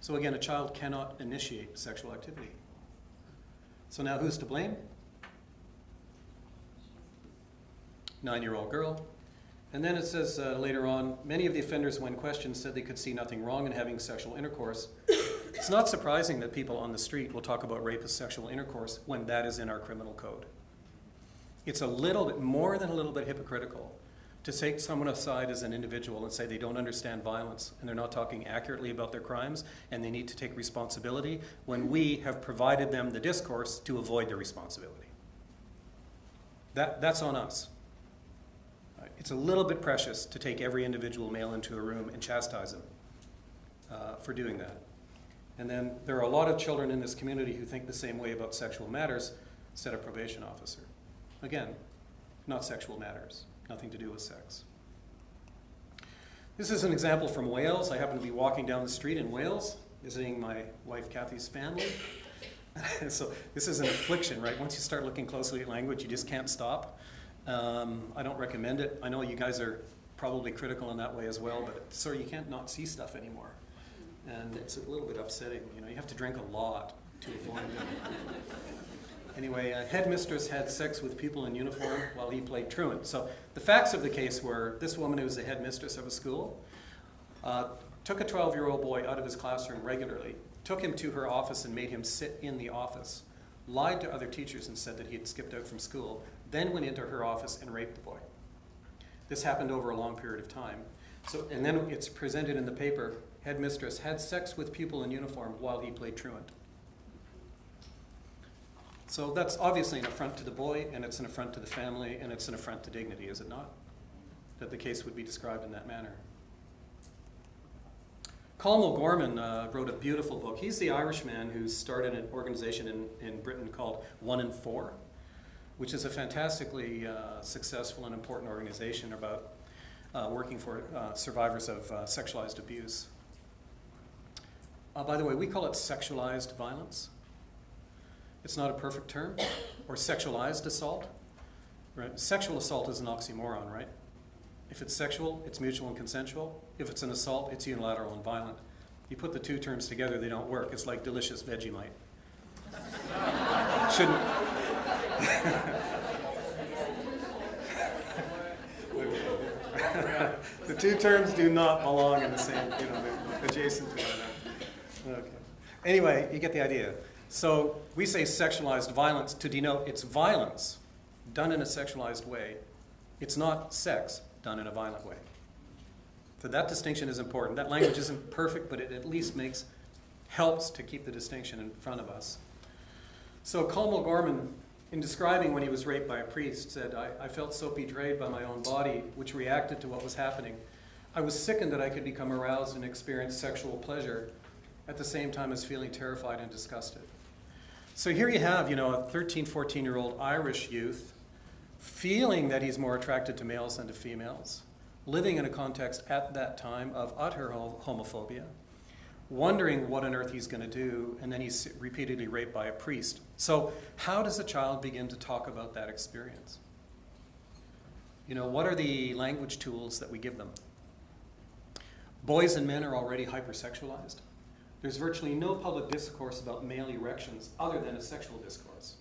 So again, a child cannot initiate sexual activity. So now who's to blame? 9-year-old girl. And then it says later on, many of the offenders, when questioned, said they could see nothing wrong in having sexual intercourse. It's not surprising that people on the street will talk about rape as sexual intercourse when that is in our criminal code. It's a little bit, more than a little bit hypocritical to take someone aside as an individual and say they don't understand violence and they're not talking accurately about their crimes and they need to take responsibility when we have provided them the discourse to avoid the responsibility. That's on us. It's a little bit precious to take every individual male into a room and chastise them for doing that. And then there are a lot of children in this community who think the same way about sexual matters, said a probation officer. Again, not sexual matters, nothing to do with sex. This is an example from Wales. I happen to be walking down the street in Wales, visiting my wife Kathy's family. So this is an affliction, right? Once you start looking closely at language, you just can't stop. I don't recommend it. I know you guys are probably critical in that way as well, but you can't not see stuff anymore. And it's a little bit upsetting. You know, you have to drink a lot to avoid it. Anyway, a headmistress had sex with people in uniform while he played truant. So the facts of the case were this woman who was the headmistress of a school took a 12-year-old boy out of his classroom regularly, took him to her office and made him sit in the office, lied to other teachers and said that he had skipped out from school, then went into her office and raped the boy. This happened over a long period of time. And then it's presented in the paper, headmistress had sex with pupil in uniform while he played truant. So that's obviously an affront to the boy, and it's an affront to the family, and it's an affront to dignity, is it not? That the case would be described in that manner. Colm O'Gorman wrote a beautiful book. He's the Irishman who started an organization in Britain called 1 in 4, which is a fantastically successful and important organization about working for survivors of sexualized abuse. By the way, we call it sexualized violence. It's not a perfect term, or sexualized assault. Right? Sexual assault is an oxymoron, right? If it's sexual, it's mutual and consensual. If it's an assault, it's unilateral and violent. You put the two terms together, they don't work. It's like delicious Vegemite. Shouldn't. The two terms do not belong in the same, adjacent to one another. Okay. Anyway, you get the idea. So we say sexualized violence to denote it's violence done in a sexualized way. It's not sex done in a violent way. So that distinction is important. That language isn't perfect, but it at least helps to keep the distinction in front of us. So Colm O'Gorman, in describing when he was raped by a priest, said, I felt so betrayed by my own body, which reacted to what was happening. I was sickened that I could become aroused and experience sexual pleasure at the same time as feeling terrified and disgusted. So here you have, a 13, 14-year-old Irish youth feeling that he's more attracted to males than to females, living in a context at that time of utter homophobia, wondering what on earth he's going to do, and then he's repeatedly raped by a priest. So how does a child begin to talk about that experience? What are the language tools that we give them? Boys and men are already hypersexualized. There's virtually no public discourse about male erections other than a sexual discourse.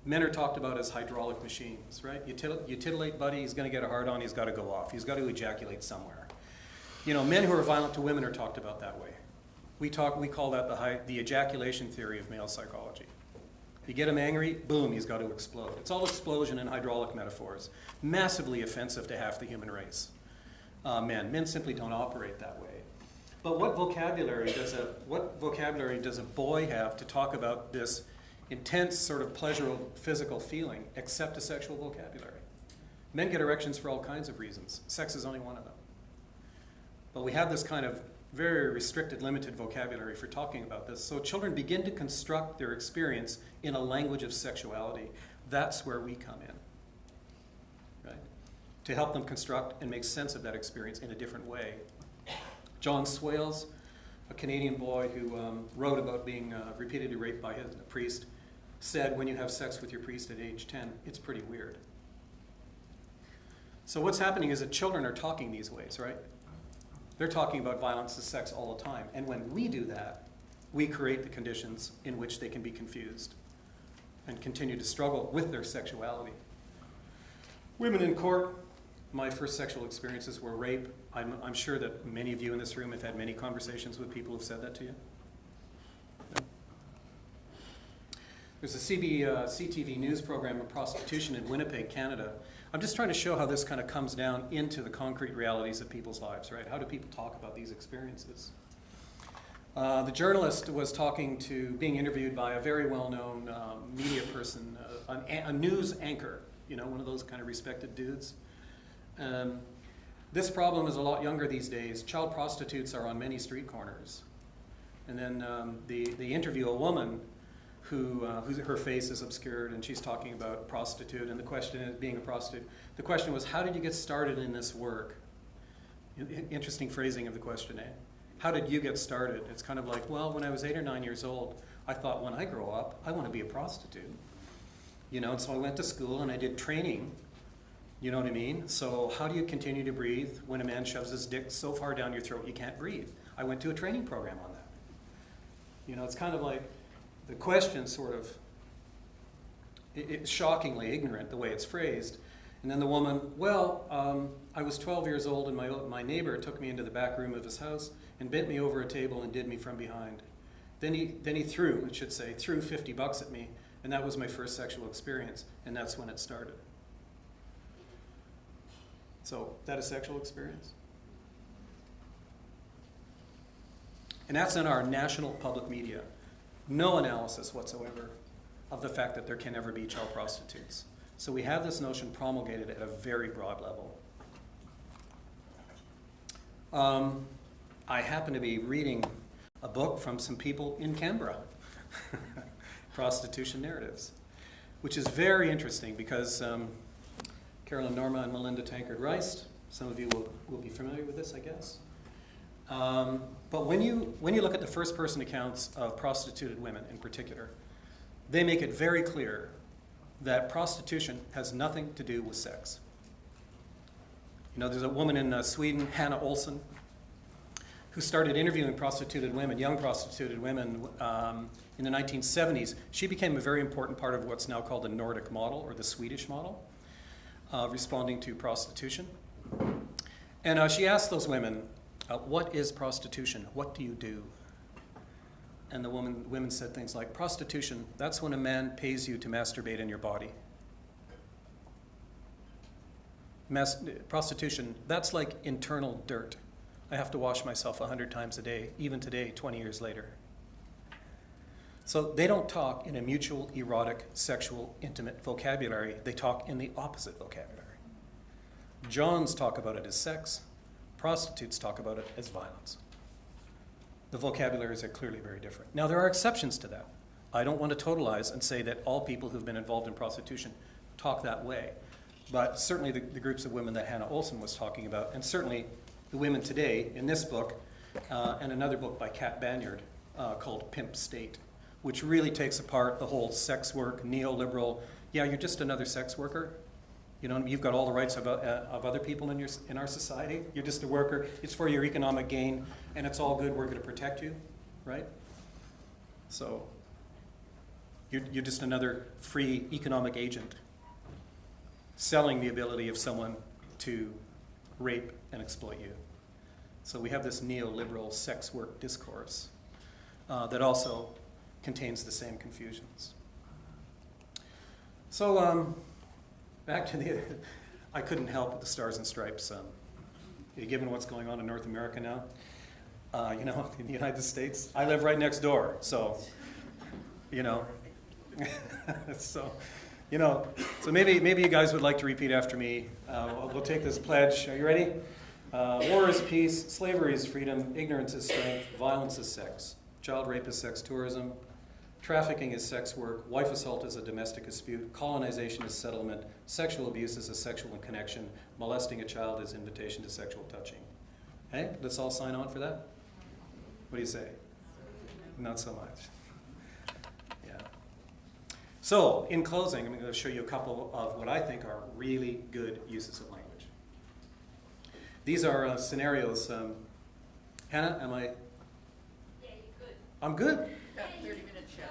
Men are talked about as hydraulic machines, right? You titillate buddy, he's going to get a hard on, he's got to go off. He's got to ejaculate somewhere. Men who are violent to women are talked about that way. We call that the ejaculation theory of male psychology. You get him angry, boom, he's got to explode. It's all explosion and hydraulic metaphors. Massively offensive to half the human race. Men simply don't operate that way. But what vocabulary does a boy have to talk about this intense sort of pleasurable physical feeling except a sexual vocabulary? Men get erections for all kinds of reasons. Sex is only one of them. But we have this kind of very restricted, limited vocabulary for talking about this. So children begin to construct their experience in a language of sexuality. That's where we come in, right? To help them construct and make sense of that experience in a different way. John Swales, a Canadian boy who wrote about being repeatedly raped by a priest, said when you have sex with your priest at age 10, it's pretty weird. So what's happening is that children are talking these ways, right? They're talking about violence and sex all the time. And when we do that, we create the conditions in which they can be confused and continue to struggle with their sexuality. Women in court. My first sexual experiences were rape. I'm sure that many of you in this room have had many conversations with people who've said that to you. No? There's a CTV news program on prostitution in Winnipeg, Canada. I'm just trying to show how this kind of comes down into the concrete realities of people's lives, right? How do people talk about these experiences? The journalist was being interviewed by a very well-known media person, a news anchor, you know, one of those kind of respected dudes. This problem is a lot younger these days. Child prostitutes are on many street corners. And then they interview a woman who her face is obscured, and she's talking about prostitute, and the question is, being a prostitute, the question was, how did you get started in this work? Interesting phrasing of the question, eh? How did you get started? It's kind of like, well, when I was 8 or 9 years old, I thought, when I grow up, I want to be a prostitute. You know, and so I went to school and I did training. You know what I mean? So how do you continue to breathe when a man shoves his dick so far down your throat you can't breathe? I went to a training program on that. You know, it's kind of like the question sort of, it's shockingly ignorant the way it's phrased. And then the woman, well, I was 12 years old and my neighbor took me into the back room of his house and bent me over a table and did me from behind. Then he threw, it should say, threw $50 at me, and that was my first sexual experience, and that's when it started. So, that a sexual experience? And that's in our national public media. No analysis whatsoever of the fact that there can never be child prostitutes. So we have this notion promulgated at a very broad level. I happen to be reading a book from some people in Canberra, Prostitution Narratives, which is very interesting because Carolyn Norma and Melinda Tankard-Rice, some of you will be familiar with this, I guess. But when you look at the first-person accounts of prostituted women in particular, they make it very clear that prostitution has nothing to do with sex. You know, there's a woman in Sweden, Hanna Olsson, who started interviewing prostituted women, young prostituted women, in the 1970s. She became a very important part of what's now called the Nordic model, or the Swedish model, responding to prostitution. And she asked those women, what is prostitution? What do you do? And the women said things like, prostitution, that's when a man pays you to masturbate in your body. Prostitution, that's like internal dirt. I have to wash myself 100 times a day, even today, 20 years later. So they don't talk in a mutual, erotic, sexual, intimate vocabulary. They talk in the opposite vocabulary. Johns talk about it as sex. Prostitutes talk about it as violence. The vocabularies are clearly very different. Now, there are exceptions to that. I don't want to totalize and say that all people who've been involved in prostitution talk that way. But certainly the groups of women that Hanna Olsson was talking about, and certainly the women today in this book, and another book by Kat Banyard called Pimp State, which really takes apart the whole sex work, neoliberal, yeah, you're just another sex worker. You know, you've got all the rights of other people in our society. You're just a worker. It's for your economic gain, and it's all good. We're going to protect you, right? So you're just another free economic agent selling the ability of someone to rape and exploit you. So we have this neoliberal sex work discourse that also contains the same confusions. So back to I couldn't help with the Stars and Stripes. Given what's going on in North America now, you know, in the United States, I live right next door, so, you know, so maybe you guys would like to repeat after me. We'll take this pledge. Are you ready? War is peace, slavery is freedom, ignorance is strength, violence is sex, child rape is sex tourism, trafficking is sex work, wife assault is a domestic dispute, colonization is settlement, sexual abuse is a sexual connection, molesting a child is invitation to sexual touching. Hey, let's all sign on for that? What do you say? Not so much. Yeah. So, in closing, I'm going to show you a couple of what I think are really good uses of language. These are scenarios. Hannah, am I? Yeah, you're good. I'm good. Got 30 minutes yet.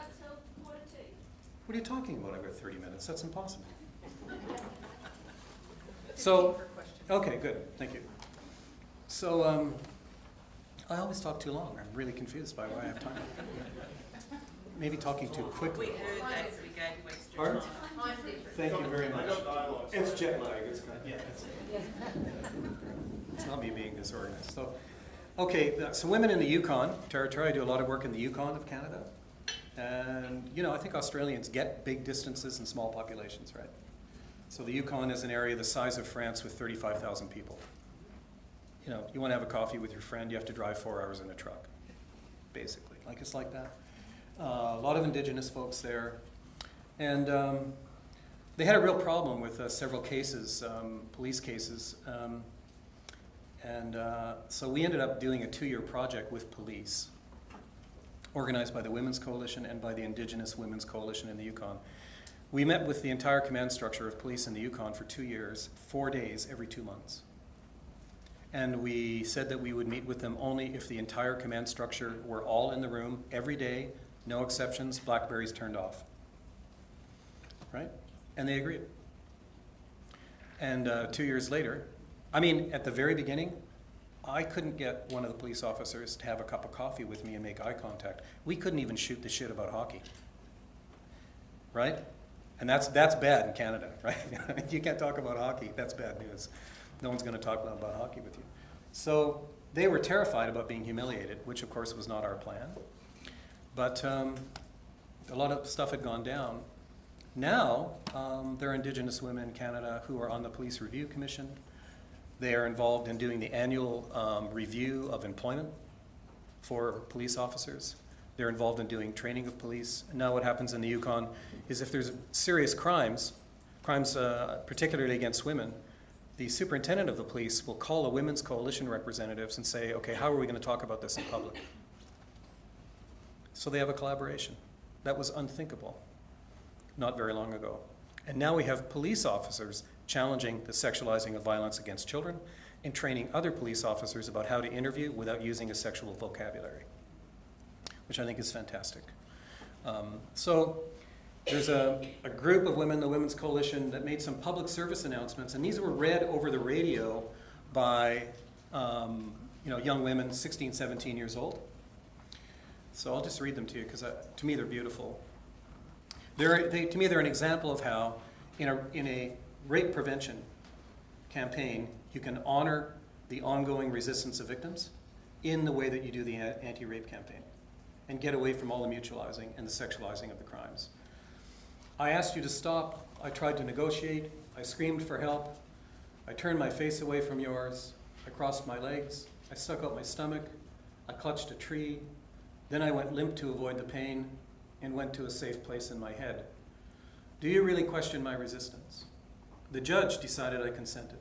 What are you talking about? I've got 30 minutes. That's impossible. So, okay, good, thank you. So, I always talk too long. I'm really confused by why I have time. Maybe talking too quickly. We heard that we gave you extra Pardon? time. Thank you very much. It's jet lag. It's not me being disorganized. So, okay, so women in the Yukon Territory. I do a lot of work in the Yukon of Canada. And, you know, I think Australians get big distances and small populations, right? So the Yukon is an area the size of France with 35,000 people. You know, you want to have a coffee with your friend, you have to drive 4 hours in a truck, basically. Like, it's like that. A lot of Indigenous folks there. And they had a real problem with several cases, police cases. So we ended up doing a 2-year project with police, organized by the Women's Coalition and by the Indigenous Women's Coalition in the Yukon. We met with the entire command structure of police in the Yukon for 2 years, 4 days every 2 months. And we said that we would meet with them only if the entire command structure were all in the room every day, no exceptions, Blackberries turned off. Right? And they agreed. And 2 years later, I mean, at the very beginning, I couldn't get one of the police officers to have a cup of coffee with me and make eye contact. We couldn't even shoot the shit about hockey. Right? And that's bad in Canada, right? You can't talk about hockey. That's bad news. No one's going to talk about hockey with you. So they were terrified about being humiliated, which of course was not our plan. But a lot of stuff had gone down. Now, there are Indigenous women in Canada who are on the Police Review Commission. They are involved in doing the annual review of employment for police officers. They're involved in doing training of police. And now what happens in the Yukon is if there's serious crimes particularly against women, the superintendent of the police will call the Women's Coalition representatives and say, okay, how are we going to talk about this in public? So they have a collaboration. That was unthinkable not very long ago. And now we have police officers challenging the sexualizing of violence against children and training other police officers about how to interview without using a sexual vocabulary, which I think is fantastic. So there's a group of women, the Women's Coalition, that made some public service announcements, and these were read over the radio by young women, 16, 17 years old. So I'll just read them to you because to me they're beautiful. To me they're an example of how in a rape prevention campaign you can honor the ongoing resistance of victims in the way that you do the anti-rape campaign and get away from all the mutualizing and the sexualizing of the crimes. I asked you to stop. I tried to negotiate. I screamed for help. I turned my face away from yours. I crossed my legs. I stuck out my stomach. I clutched a tree. Then I went limp to avoid the pain and went to a safe place in my head. Do you really question my resistance? The judge decided I consented.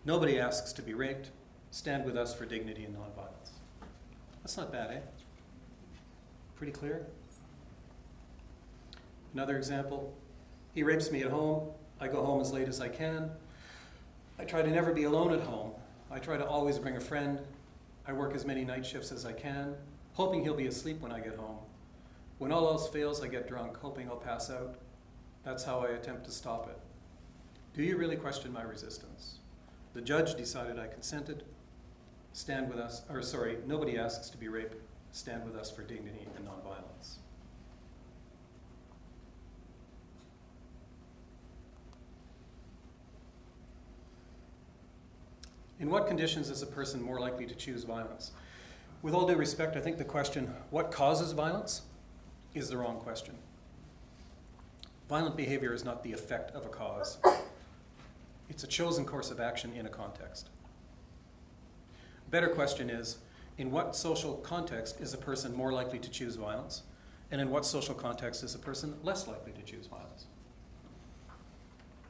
Nobody asks to be raped. Stand with us for dignity and nonviolence. That's not bad, eh? Pretty clear? Another example, he rapes me at home. I go home as late as I can. I try to never be alone at home. I try to always bring a friend. I work as many night shifts as I can, hoping he'll be asleep when I get home. When all else fails, I get drunk, hoping I'll pass out. That's how I attempt to stop it. Do you really question my resistance? The judge decided I consented. Stand with us, nobody asks to be raped. Stand with us for dignity and nonviolence. In what conditions is a person more likely to choose violence? With all due respect, I think the question, what causes violence, is the wrong question. Violent behavior is not the effect of a cause. It's a chosen course of action in a context. A better question is, in what social context is a person more likely to choose violence? And in what social context is a person less likely to choose violence?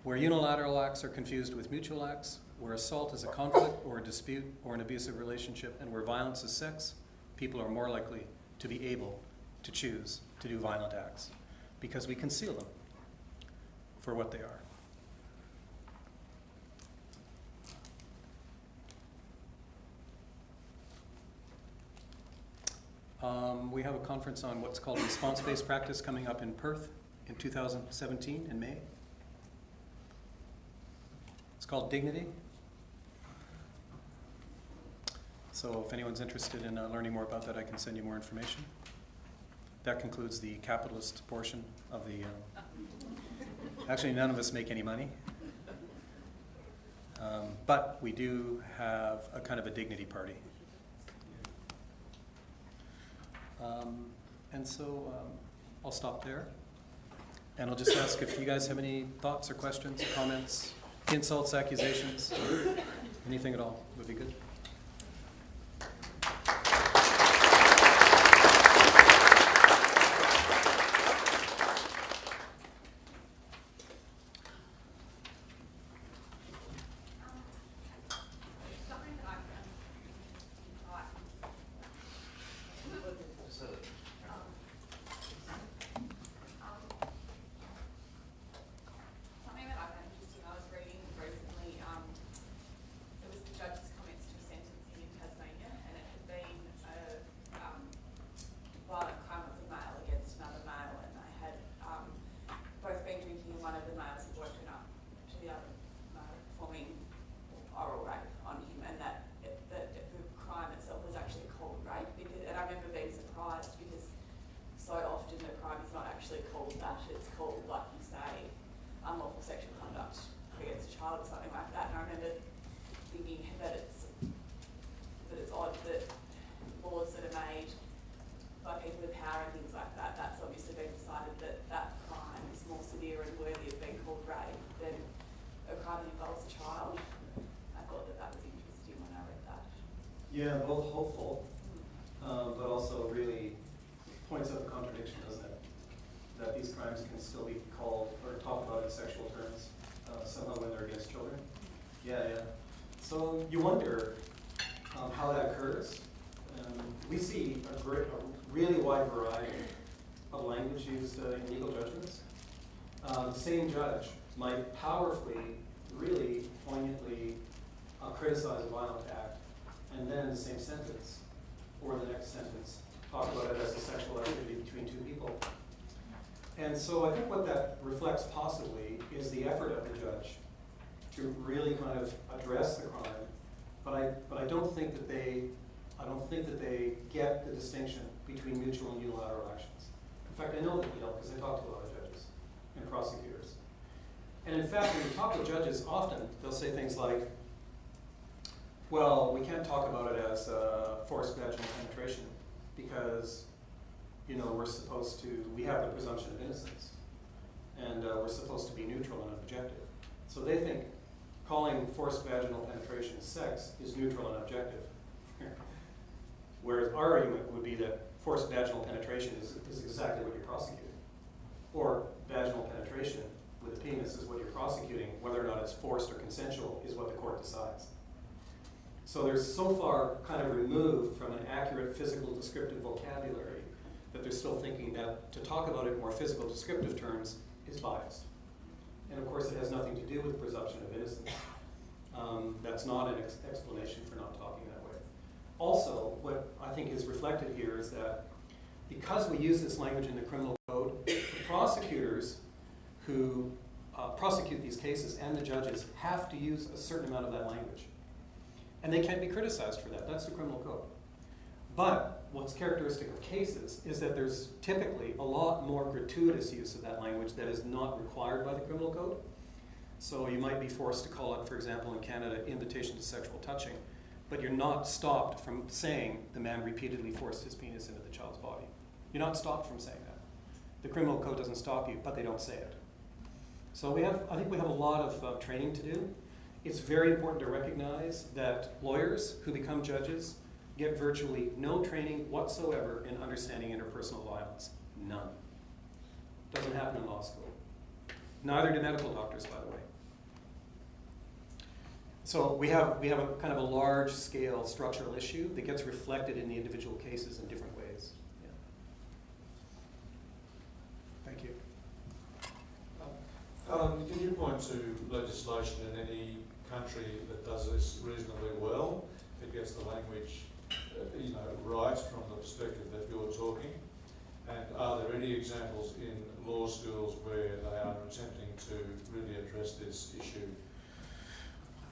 Where unilateral acts are confused with mutual acts, where assault is a conflict or a dispute or an abusive relationship, and where violence is sex, people are more likely to be able to choose to do violent acts because we conceal them for what they are. We have a conference on what's called response-based practice coming up in Perth in 2017 in May. called Dignity. So if anyone's interested in learning more about that, I can send you more information. That concludes the capitalist portion of the... actually, none of us make any money. But we do have a kind of a dignity party. And so I'll stop there. And I'll just ask if you guys have any thoughts or questions, comments, insults, accusations, anything at all would be good. Yeah, both hopeful, but also really points out the contradiction, doesn't it? That these crimes can still be called or talked about in sexual terms somehow when they're against children. Yeah. So you wonder how that occurs. We see a really wide variety of language used in legal judgments. The same judge might powerfully, really poignantly criticize a violent act, and then in the same sentence, or the next sentence, talk about it as a sexual activity between two people. And so I think what that reflects possibly is the effort of the judge to really kind of address the crime, but I don't think that they get the distinction between mutual and unilateral actions. In fact, I know that they don't, because I talk to a lot of judges and prosecutors. And in fact, when you talk to judges, often they'll say things like, well, we can't talk about it as forced vaginal penetration because, we have the presumption of innocence, and we're supposed to be neutral and objective. So they think calling forced vaginal penetration sex is neutral and objective. Whereas our argument would be that forced vaginal penetration is exactly what you're prosecuting. Or vaginal penetration with a penis is what you're prosecuting. Whether or not it's forced or consensual is what the court decides. So they're so far kind of removed from an accurate physical descriptive vocabulary that they're still thinking that to talk about it in more physical descriptive terms is biased. And of course it has nothing to do with presumption of innocence. That's not an explanation for not talking that way. Also, what I think is reflected here is that because we use this language in the criminal code, the prosecutors who prosecute these cases and the judges have to use a certain amount of that language. And they can't be criticized for that. That's the criminal code. But what's characteristic of cases is that there's typically a lot more gratuitous use of that language that is not required by the criminal code. So you might be forced to call it, for example, in Canada, invitation to sexual touching, but you're not stopped from saying the man repeatedly forced his penis into the child's body. You're not stopped from saying that. The criminal code doesn't stop you, but they don't say it. So I think we have a lot of training to do. It's very important to recognize that lawyers who become judges get virtually no training whatsoever in understanding interpersonal violence. None. Doesn't happen in law school. Neither do medical doctors, by the way. So we have a kind of a large-scale structural issue that gets reflected in the individual cases in different ways. Yeah. Thank you. Allan, can you point to legislation in any country that does this reasonably well? It gets the language, right from the perspective that you're talking. And are there any examples in law schools where they are attempting to really address this issue?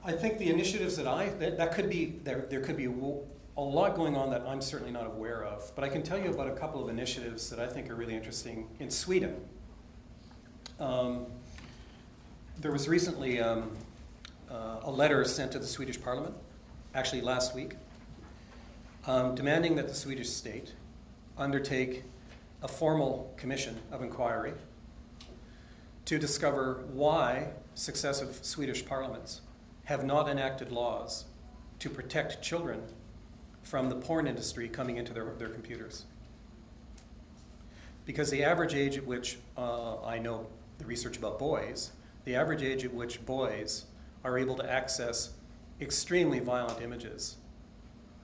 I think the initiatives that could be, there could be a lot going on that I'm certainly not aware of, but I can tell you about a couple of initiatives that I think are really interesting in Sweden. There was recently a letter sent to the Swedish Parliament, actually last week, demanding that the Swedish state undertake a formal commission of inquiry to discover why successive Swedish parliaments have not enacted laws to protect children from the porn industry coming into their computers. Because the average age at which, I know the research about boys, the average age at which boys are able to access extremely violent images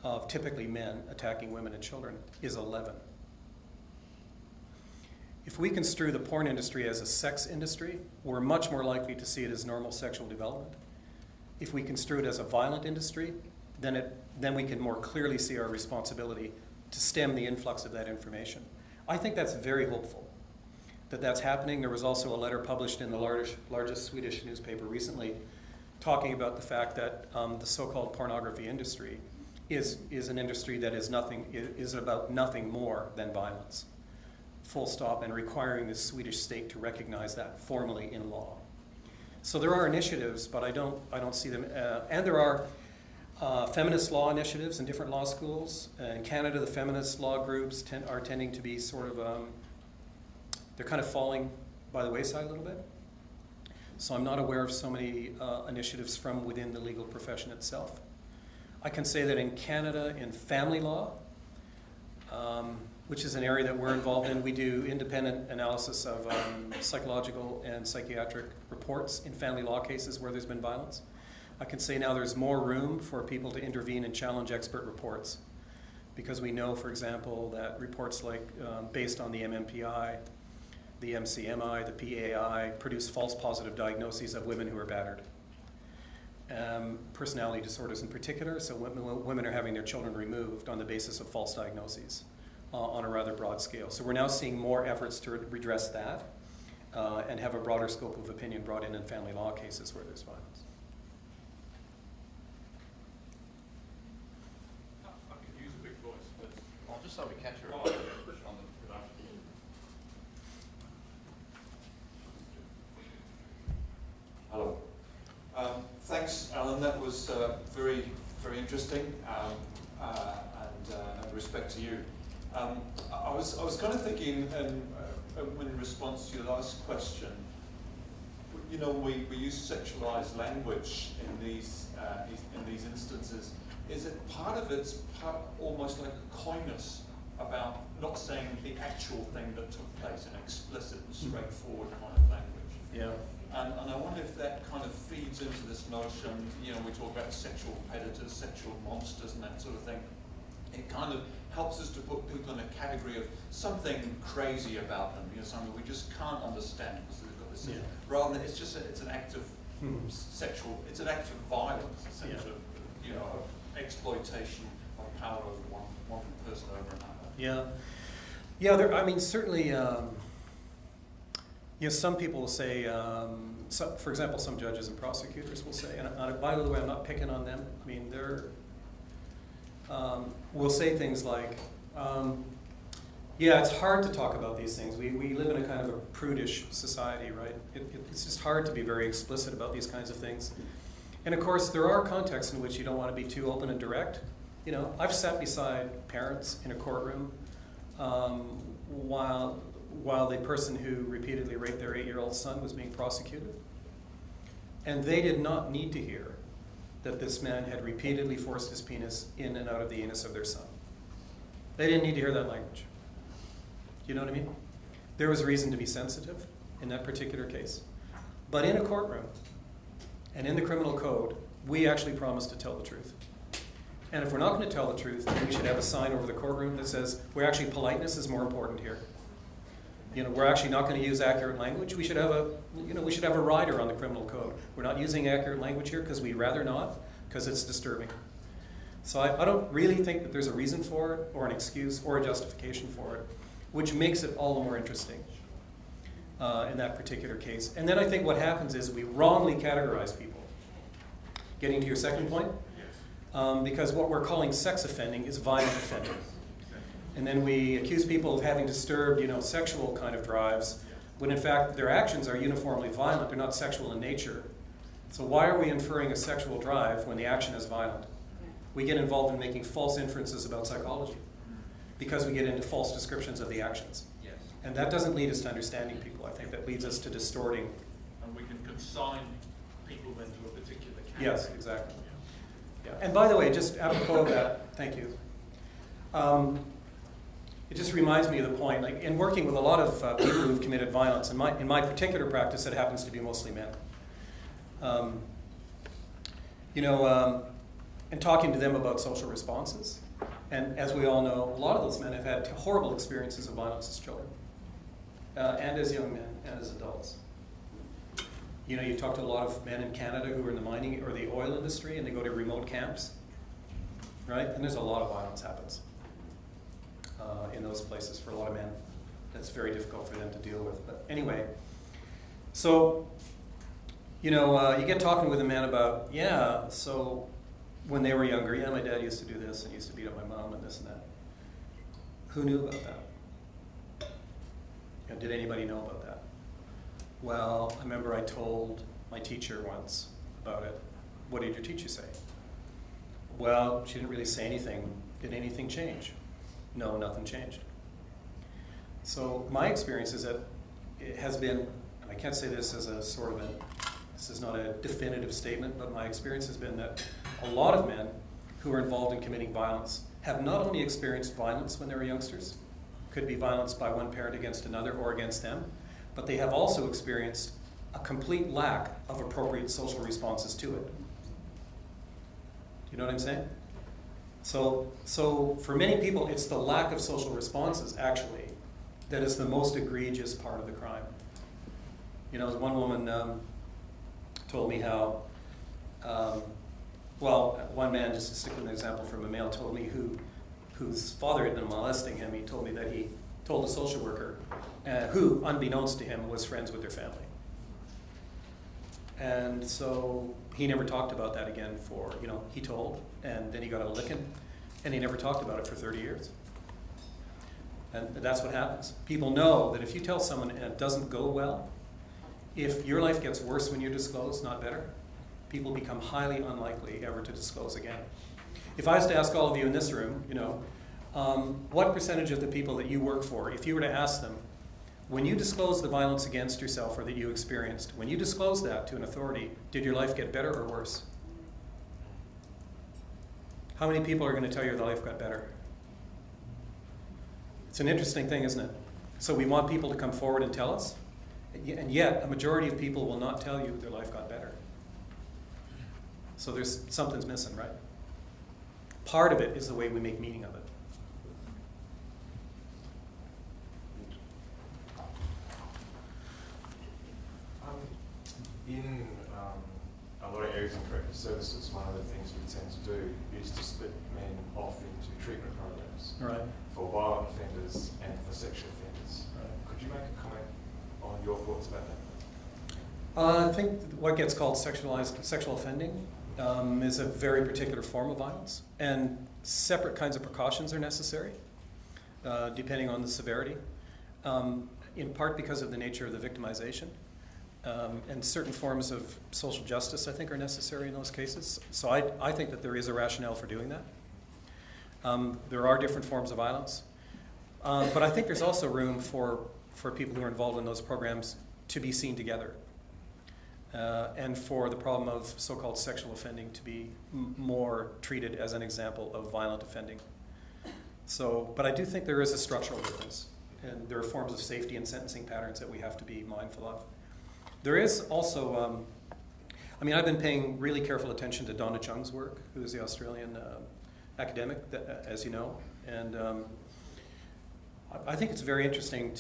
of typically men attacking women and children is 11. If we construe the porn industry as a sex industry, we're much more likely to see it as normal sexual development. If we construe it as a violent industry, then we can more clearly see our responsibility to stem the influx of that information. I think that's very hopeful that that's happening. There was also a letter published in the largest Swedish newspaper recently talking about the fact that the so-called pornography industry is an industry that is about nothing more than violence, full stop, and requiring the Swedish state to recognize that formally in law. So there are initiatives, but I don't see them. And there are feminist law initiatives in different law schools. In Canada, the feminist law groups are tending to be sort of, they're kind of falling by the wayside a little bit. So I'm not aware of so many initiatives from within the legal profession itself. I can say that in Canada, in family law, which is an area that we're involved in, we do independent analysis of psychological and psychiatric reports in family law cases where there's been violence. I can say now there's more room for people to intervene and challenge expert reports, because we know, for example, that reports like based on the MMPI, the MCMI, the PAI, produce false positive diagnoses of women who are battered. Personality disorders in particular, so women are having their children removed on the basis of false diagnoses on a rather broad scale. So we're now seeing more efforts to redress that and have a broader scope of opinion brought in family law cases where there's violence. I could use a big voice, but I'll just so we catch her on the production. Hello. Thanks, Alan. That was very, very interesting, and respect to you. I was kind of thinking, in response to your last question, you know, we use sexualized language in these instances. Is it part of it's almost like a coyness about not saying the actual thing that took place, an explicit and straightforward kind of language? Yeah. And I wonder if that kind of feeds into this notion, you know, we talk about sexual predators, sexual monsters and that sort of thing. It kind of helps us to put people in a category of something crazy about them, you know, something we just can't understand because they've got this, rather than it's just it's an act of sexual, it's an act of violence, essentially, you know, of exploitation of power over one person over another. Yeah, there, I mean, certainly, you know, some people will say, for example, some judges and prosecutors will say, and by the way, I'm not picking on them. I mean, will say things like, yeah, it's hard to talk about these things. We live in a kind of a prudish society, right? It's just hard to be very explicit about these kinds of things. And of course, there are contexts in which you don't want to be too open and direct. You know, I've sat beside parents in a courtroom while the person who repeatedly raped their 8-year-old son was being prosecuted. And they did not need to hear that this man had repeatedly forced his penis in and out of the anus of their son. They didn't need to hear that language. Do you know what I mean? There was reason to be sensitive in that particular case. But in a courtroom, and in the criminal code, we actually promise to tell the truth. And if we're not going to tell the truth, then we should have a sign over the courtroom that says, politeness is more important here. You know, we're actually not going to use accurate language. We should have a rider on the criminal code. We're not using accurate language here because we'd rather not, because it's disturbing. So I don't really think that there's a reason for it, or an excuse, or a justification for it, which makes it all the more interesting in that particular case. And then I think what happens is we wrongly categorize people. Getting to your second point? Because what we're calling sex offending is violent offending. And then we accuse people of having disturbed, sexual kind of drives, when in fact their actions are uniformly violent. They're not sexual in nature. So why are we inferring a sexual drive when the action is violent? We get involved in making false inferences about psychology because we get into false descriptions of the actions. Yes. And that doesn't lead us to understanding people. I think that leads us to distorting. And we can consign people into a particular category. Yes, exactly. Yeah. And by the way, just apropos of that, thank you. It just reminds me of the point, like in working with a lot of people who've committed violence, in my particular practice, it happens to be mostly men. And talking to them about social responses. And as we all know, a lot of those men have had horrible experiences of violence as children, and as young men, and as adults. You talk to a lot of men in Canada who are in the mining or the oil industry, and they go to remote camps, right? And there's a lot of violence happens in those places for a lot of men. That's very difficult for them to deal with. But anyway, so, you get talking with a man about, so when they were younger, my dad used to do this and used to beat up my mom and this and that. Who knew about that? Did anybody know about that? Well, I remember I told my teacher once about it. What did your teacher say? Well, she didn't really say anything. Did anything change? No, nothing changed. So my experience is that it has been, and I can't say this as a sort of this is not a definitive statement, but my experience has been that a lot of men who are involved in committing violence have not only experienced violence when they were youngsters, could be violence by one parent against another or against them, but they have also experienced a complete lack of appropriate social responses to it. Do you know what I'm saying? So for many people, it's the lack of social responses, actually, that is the most egregious part of the crime. One woman told me how, one man, just to stick with an example from a male, told me whose father had been molesting him. He told me that he told a social worker who, unbeknownst to him, was friends with their family. And so he never talked about that again he told, and then he got a licking, and he never talked about it for 30 years. And that's what happens. People know that if you tell someone and it doesn't go well, if your life gets worse when you disclose, not better, people become highly unlikely ever to disclose again. If I was to ask all of you in this room, what percentage of the people that you work for, if you were to ask them, when you disclose the violence against yourself or that you experienced, when you disclose that to an authority, did your life get better or worse? How many people are going to tell you their life got better? It's an interesting thing, isn't it? So we want people to come forward and tell us, and yet a majority of people will not tell you their life got better. So something's missing, right? Part of it is the way we make meaning of it. In a lot of areas in corrective services, one of the things we tend to do is to split men off into treatment programs Right. for violent offenders and for sexual offenders. Right. Could you make a comment on your thoughts about that? I think what gets called sexual offending is a very particular form of violence, and separate kinds of precautions are necessary, depending on the severity, in part because of the nature of the victimization. And certain forms of social justice, I think, are necessary in those cases. So I think that there is a rationale for doing that. There are different forms of violence. But I think there's also room for people who are involved in those programs to be seen together. And for the problem of so-called sexual offending to be more treated as an example of violent offending. But I do think there is a structural difference. And there are forms of safety and sentencing patterns that we have to be mindful of. There is also, I've been paying really careful attention to Donna Chung's work, who is the Australian academic, as you know. And I think it's very interesting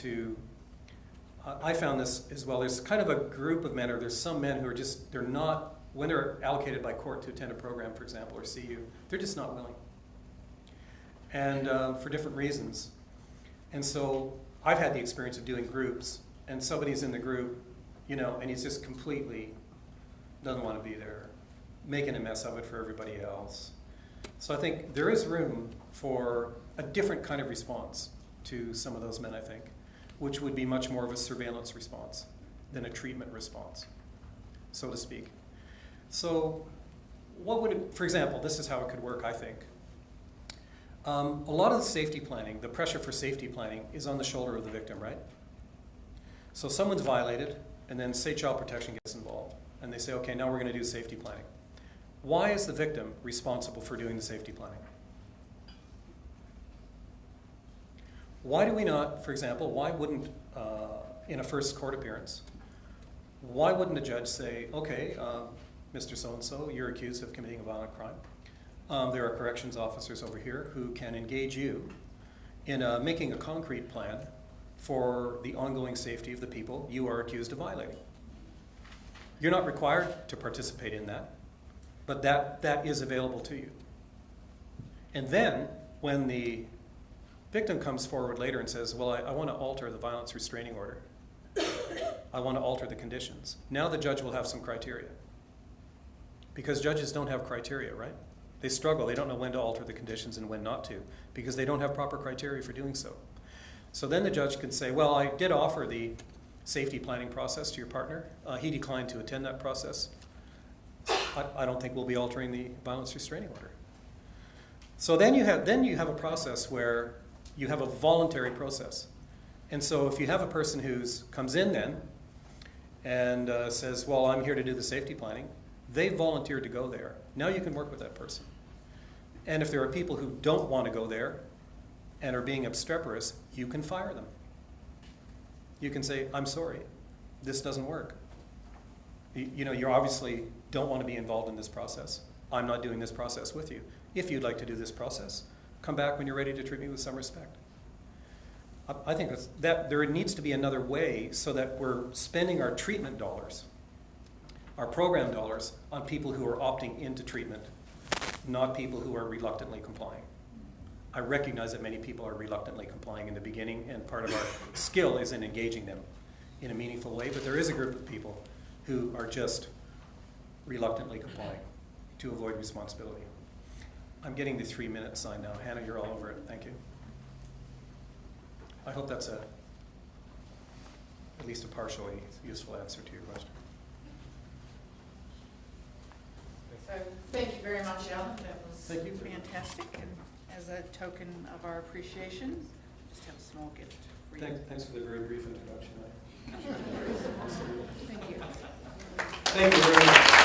I found this as well. There's kind of a group of men, or there's some men who are they're not, when they're allocated by court to attend a program, for example, or see you, they're just not willing. And for different reasons. And so I've had the experience of doing groups, and somebody's in the group, and he's just completely doesn't want to be there. making a mess of it for everybody else. So I think there is room for a different kind of response to some of those men, I think, which would be much more of a surveillance response than a treatment response, so to speak. So what would it, for example, this is how it could work, I think. A lot of the safety planning, the pressure for safety planning is on the shoulder of the victim, right? So someone's violated, and then say child protection gets involved, and they say, okay, now we're going to do safety planning. Why is the victim responsible for doing the safety planning? Why do we not, for example, why wouldn't, in a first court appearance, why wouldn't a judge say, okay, Mr. So-and-so, you're accused of committing a violent crime. There are corrections officers over here who can engage you in making a concrete plan for the ongoing safety of the people you are accused of violating. You're not required to participate in that, but that is available to you. And then, when the victim comes forward later and says, well, I want to alter the violence restraining order. I want to alter the conditions. Now the judge will have some criteria. Because judges don't have criteria, right? They struggle. They don't know when to alter the conditions and when not to, because they don't have proper criteria for doing so. So then the judge can say, well, I did offer the safety planning process to your partner. He declined to attend that process. I don't think we'll be altering the violence restraining order. So then you have a process where you have a voluntary process. And so if you have a person who comes in then and says, well, I'm here to do the safety planning, they volunteered to go there. Now you can work with that person. And if there are people who don't want to go there and are being obstreperous, you can fire them. You can say, I'm sorry, this doesn't work. You obviously don't want to be involved in this process. I'm not doing this process with you. If you'd like to do this process, come back when you're ready to treat me with some respect. I think that there needs to be another way so that we're spending our treatment dollars, our program dollars, on people who are opting into treatment, not people who are reluctantly complying. I recognize that many people are reluctantly complying in the beginning, and part of our skill is in engaging them in a meaningful way, but there is a group of people who are just reluctantly complying to avoid responsibility. I'm getting the 3-minute sign now. Hannah, you're all over it. Thank you. I hope that's at least a partially useful answer to your question. So thank you very much, Allan. That was Thank you. fantastic. And as a token of our appreciation, just have a small gift for you. Thanks for the very brief introduction. Thank you. Thank you very much.